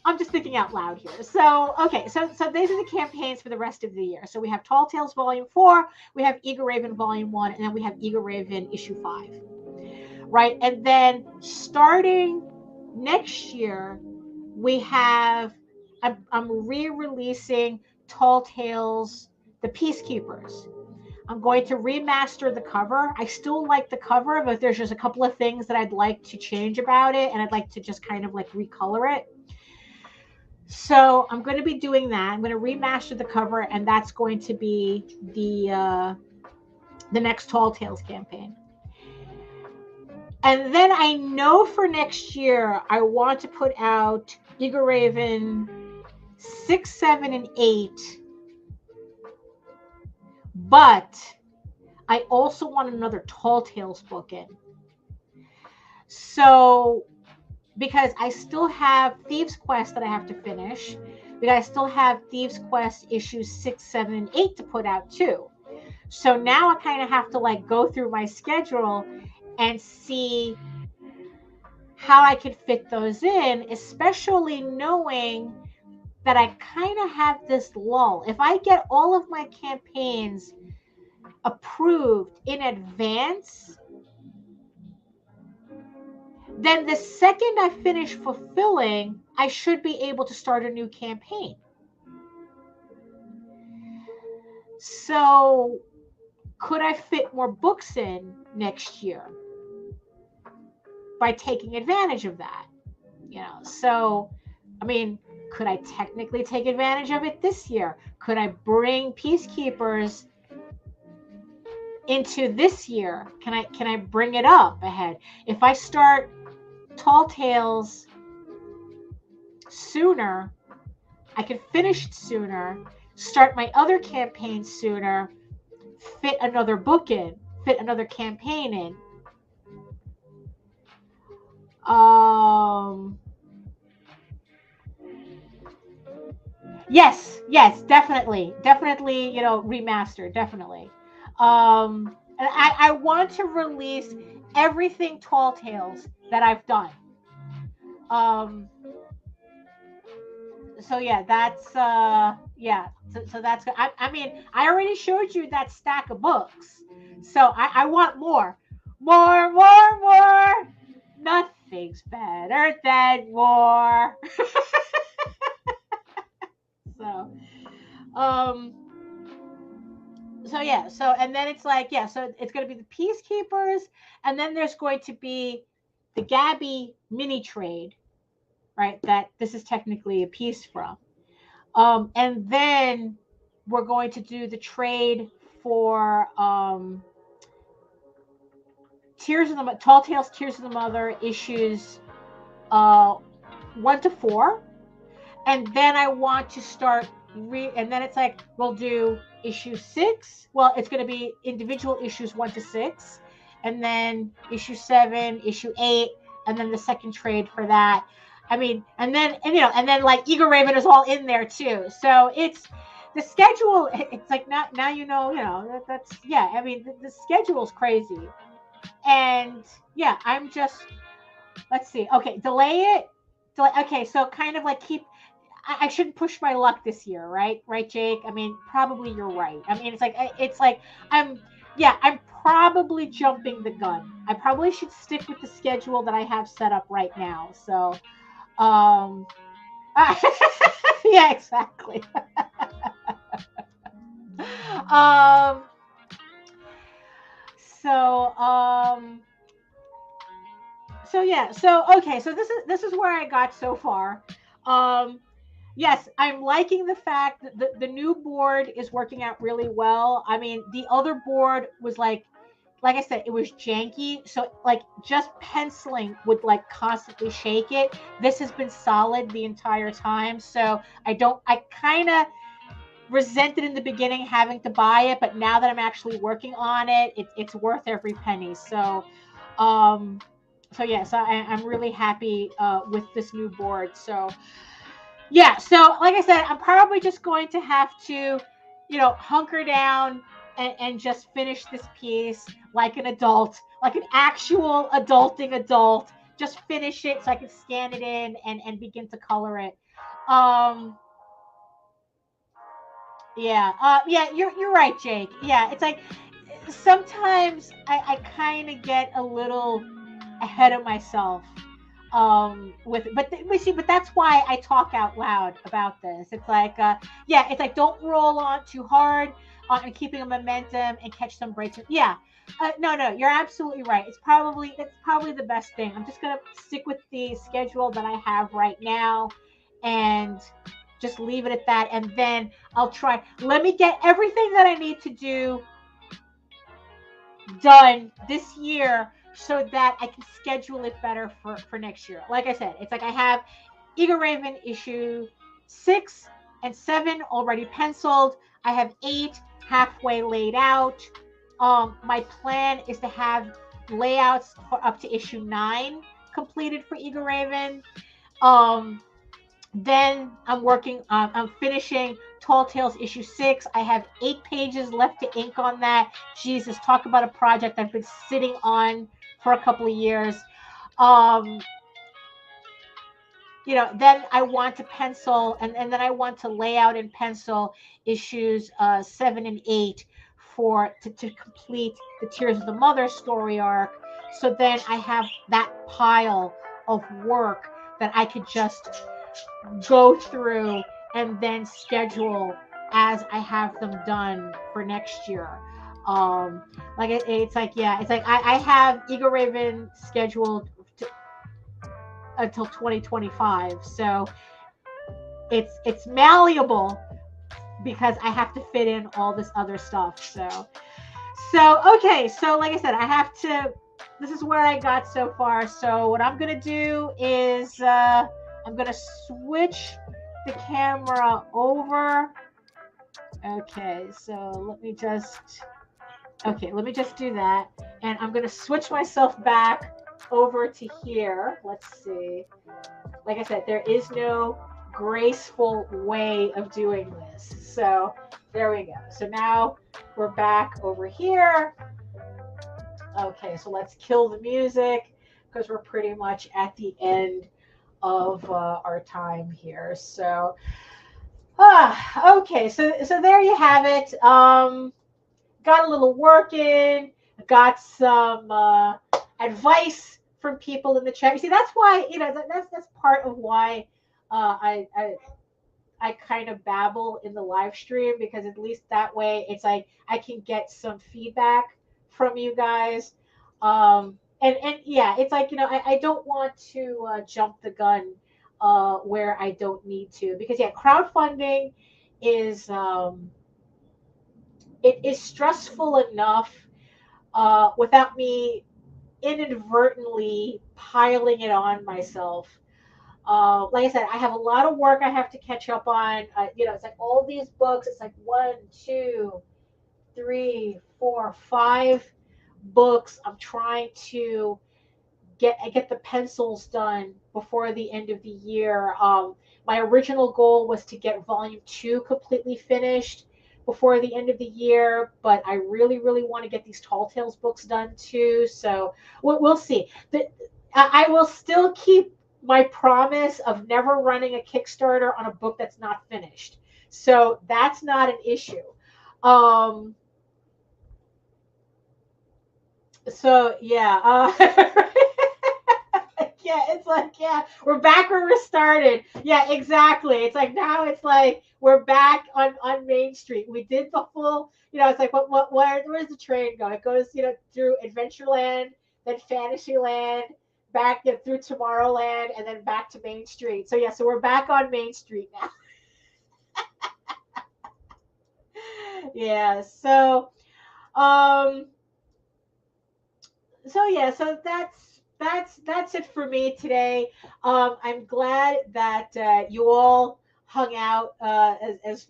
I'm just thinking out loud here. So, okay. So these are the campaigns for the rest of the year. So we have Tall Tales Volume 4, we have Eager Raven Volume 1, and then we have Eager Raven Issue 5. Right? And then starting next year, we have, I'm re-releasing Tall Tales, The Peacekeepers. I'm going to remaster the cover. I still like the cover, but there's just a couple of things that I'd like to change about it, and I'd like to just kind of like recolor it. So I'm going to be doing that. I'm going to remaster the cover, and that's going to be the next Tall Tales campaign. And then I know for next year, I want to put out Eager Raven 6, 7, and 8. But I also want another Tall Tales book in. So, because I still have Thieves Quest that I have to finish. Because I still have Thieves Quest issues 6, 7, and 8 to put out too. So now I kind of have to like go through my schedule and see how I could fit those in, especially knowing that I kind of have this lull. If I get all of my campaigns approved in advance, then the second I finish fulfilling, I should be able to start a new campaign. So could I fit more books in next year by taking advantage of that? You know, so, I mean, could I technically take advantage of it this year? Could I bring Peacekeepers into this year? Can I bring it up ahead? If I start Tall Tales sooner, I can finish it sooner, start my other campaign sooner, fit another book in, fit another campaign in. Yes, definitely, you know, remastered, definitely. And I want to release everything Tall Tales that I've done. So yeah, that's yeah. So that's good. I mean, I already showed you that stack of books, so I want more. Nothing's better than more. So, so yeah, so and then it's like, yeah, so it's going to be the Peacekeepers, and then there's going to be the Gabby mini trade, right? That this is technically a piece from. And then we're going to do the trade for Tall Tales Tears of the Mother issues 1 to 4. And then I want to start and then it's like we'll do issue 6. Well, it's going to be individual issues 1 to 6, and then issue 7, issue 8, and then the second trade for that. I mean, and then like Eager Raven is all in there too. So it's the schedule. It's like now you know that's yeah. I mean the schedule's crazy, and yeah, I'm just let's see. Okay, delay it. Okay, so kind of like keep. I shouldn't push my luck this year, right? Right, Jake? I mean, probably you're right. I mean, it's like I'm probably jumping the gun. I probably should stick with the schedule that I have set up right now. So, Yeah, exactly. um, so so yeah, so okay, so this is where I got so far. Um, yes, I'm liking the fact that the new board is working out really well. I mean, the other board was like I said, it was janky. So like just penciling would like constantly shake it. This has been solid the entire time. So I kind of resented in the beginning having to buy it, but now that I'm actually working on it, it's worth every penny. Um, so yes, I'm really happy with this new board. So yeah, so like I said, I'm probably just going to have to, hunker down and just finish this piece like an adult, like an actual adulting adult. Just finish it so I can scan it in and begin to color it. Um, yeah, yeah, you're right, Jake. Yeah, it's like sometimes I kind of get a little ahead of myself with but that's why I talk out loud about this. It's like yeah, it's like don't roll on too hard on keeping a momentum and catch some breaks. Yeah, no, you're absolutely right. It's probably the best thing. I'm just gonna stick with the schedule that I have right now and just leave it at that, and then I'll try. Let me get everything that I need to do done this year so that I can schedule it better for next year. Like I said, it's like I have Eagle Raven issue 6 and 7 already penciled. I have 8 halfway laid out. My plan is to have layouts for up to issue 9 completed for Eagle Raven. Um, then I'm finishing Tall Tales issue 6. I have 8 pages left to ink on that. Jesus, talk about a project I've been sitting on for a couple of years. Um, then I want to pencil and then I want to lay out in pencil issues 7 and 8 to complete the Tears of the Mother story arc. So then I have that pile of work that I could just go through and then schedule as I have them done for next year. Like it's like yeah, it's like I have Eagle Raven scheduled until 2025, so it's malleable because I have to fit in all this other stuff. So okay, so like I said, I have to. This is where I got so far. So what I'm gonna do is I'm gonna switch the camera over. Okay, so let me just do that, and I'm gonna switch myself back over to here. Let's see. Like I said, there is no graceful way of doing this. So there we go. So now we're back over here. Okay, so let's kill the music because we're pretty much at the end of our time here. So, okay, so there you have it. Got a little work in, got some advice from people in the chat. You see, that's why that's part of why I kind of babble in the live stream, because at least that way it's like I can get some feedback from you guys. And yeah, it's like I don't want to jump the gun where I don't need to, because yeah, crowdfunding is it is stressful enough without me inadvertently piling it on myself. Like I said, I have a lot of work I have to catch up on. It's like all these books. It's like 1, 2, 3, 4, 5 books. I'm trying to get the pencils done before the end of the year. My original goal was to get volume 2 completely finished before the end of the year, but I really, really want to get these Tall Tales books done too. So we'll see. I will still keep my promise of never running a Kickstarter on a book that's not finished. So that's not an issue. So yeah, Yeah, it's like, yeah, we're back where we started. Yeah, exactly. It's like now it's like we're back on Main Street. We did the full, it's like where does the train go? It goes, through Adventureland, then Fantasyland, back through Tomorrowland, and then back to Main Street. So yeah, so we're back on Main Street now. Yeah. Um so that's it for me today. I'm glad that you all hung out as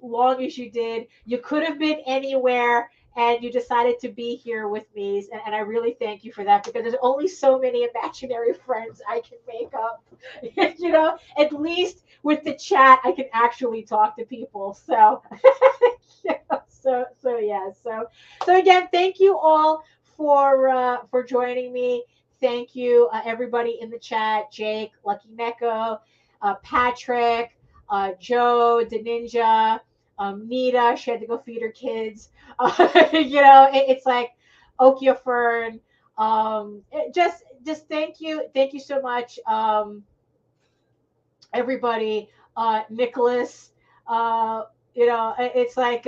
long as you did. You could have been anywhere, and you decided to be here with me, and I really thank you for that, because there's only so many imaginary friends I can make up. At least with the chat, I can actually talk to people. So, yeah, so again, thank you all for joining me. Thank you, everybody in the chat: Jake, Lucky Neko, Patrick, Joe, the Ninja, Nita. She had to go feed her kids. It's like Okia Fern. Just thank you so much, everybody. Nicholas. It's like,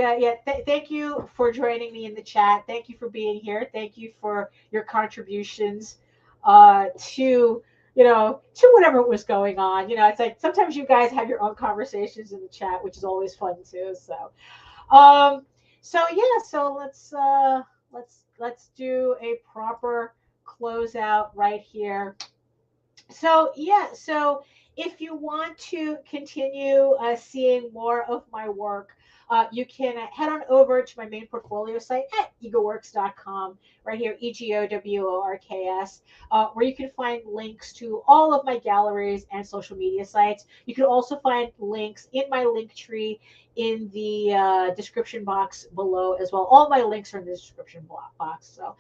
thank you for joining me in the chat. Thank you for being here. Thank you for your contributions to whatever was going on. It's like sometimes you guys have your own conversations in the chat, which is always fun too. So let's do a proper closeout right here. So if you want to continue seeing more of my work, you can head on over to my main portfolio site at egoworks.com, right here, EGOWORKS, where you can find links to all of my galleries and social media sites. You can also find links in my link tree in the description box below as well. All my links are in the description box. So,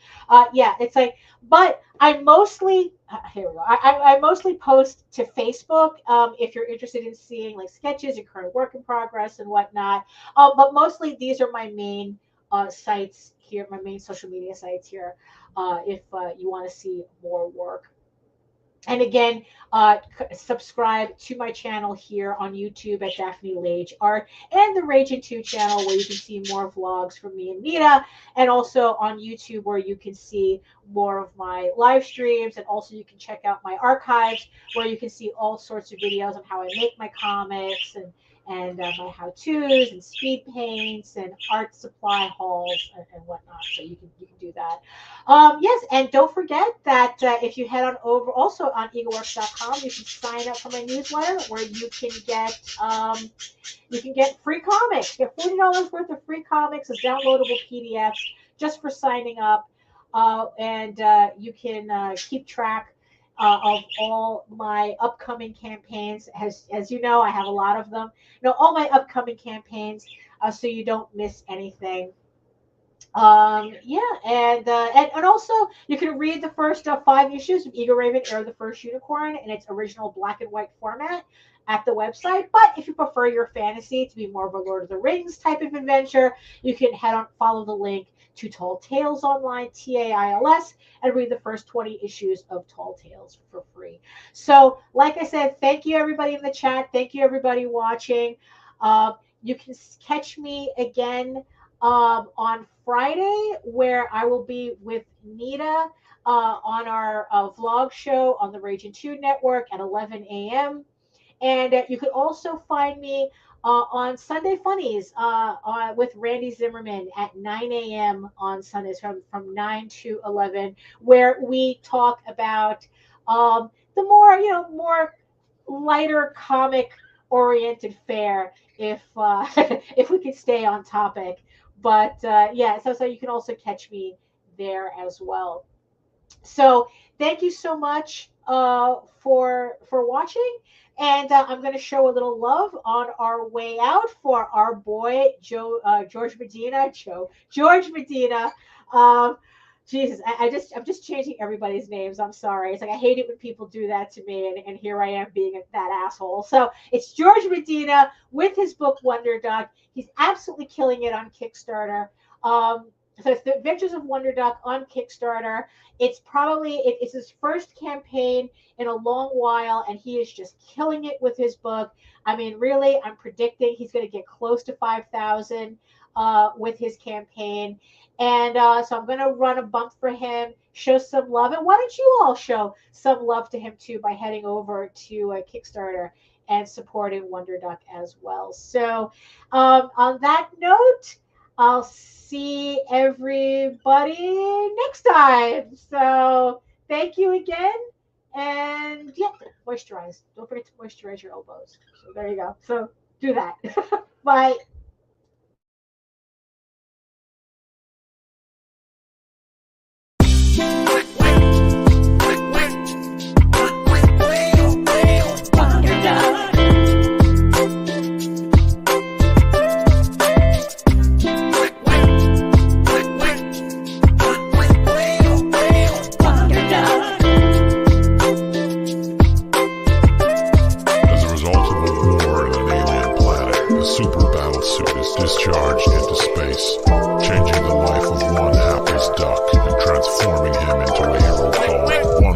it's like, but I mostly, here we go. I mostly post to Facebook if you're interested in seeing like sketches and current work in progress and whatnot. But mostly these are my main sites here, my main social media sites here, if you want to see more work. And again, subscribe to my channel here on YouTube at Daphne Lage Art, and the Raging 2 channel, where you can see more vlogs from me and Nita, and also on YouTube, where you can see more of my live streams, and also you can check out my archives, where you can see all sorts of videos on how I make my comics, and my how-tos and speed paints and art supply hauls and whatnot. So you can do that. Yes, and don't forget that if you head on over also on egoworks.com, you can sign up for my newsletter, where you can get free comics. You get $40 worth of free comics as downloadable PDFs just for signing up, and you can keep track of all my upcoming campaigns. As you know, I have a lot of them. All my upcoming campaigns, so you don't miss anything. And also you can read the first 5 issues of Eagle Raven Air the First Unicorn in its original black and white format at the website. But if you prefer your fantasy to be more of a Lord of the Rings type of adventure, you can follow the link to Tall Tales Online, TAILS, and read the first 20 issues of Tall Tales for free. So, like I said, thank you everybody in the chat. Thank you everybody watching. You can catch me again on Friday, where I will be with Nita on our vlog show on the Raging 2 network at 11 a.m. And you can also find me on Sunday Funnies with Randy Zimmerman at 9 a.m. on Sundays from 9 to 11, where we talk about the more lighter comic oriented fare, if if we could stay on topic. But so you can also catch me there as well. So thank you so much for watching. And I'm going to show a little love on our way out for our boy George Medina. Jesus, I'm just changing everybody's names. I'm sorry. It's like I hate it when people do that to me, and here I am being that asshole. So it's George Medina with his book Wonder Duck. He's absolutely killing it on Kickstarter. So it's The Adventures of Wonder Duck on Kickstarter. It's his first campaign in a long while, and he is just killing it with his book. I mean, really, I'm predicting he's going to get close to 5,000 with his campaign. And so I'm going to run a bump for him, show some love. And why don't you all show some love to him, too, by heading over to Kickstarter and supporting Wonder Duck as well. So on that note, I'll see everybody next time. So thank you again. And yeah, moisturize. Don't forget to moisturize your elbows. So there you go. So do that. Bye. Discharged into space, changing the life of one hapless duck and transforming him into a hero called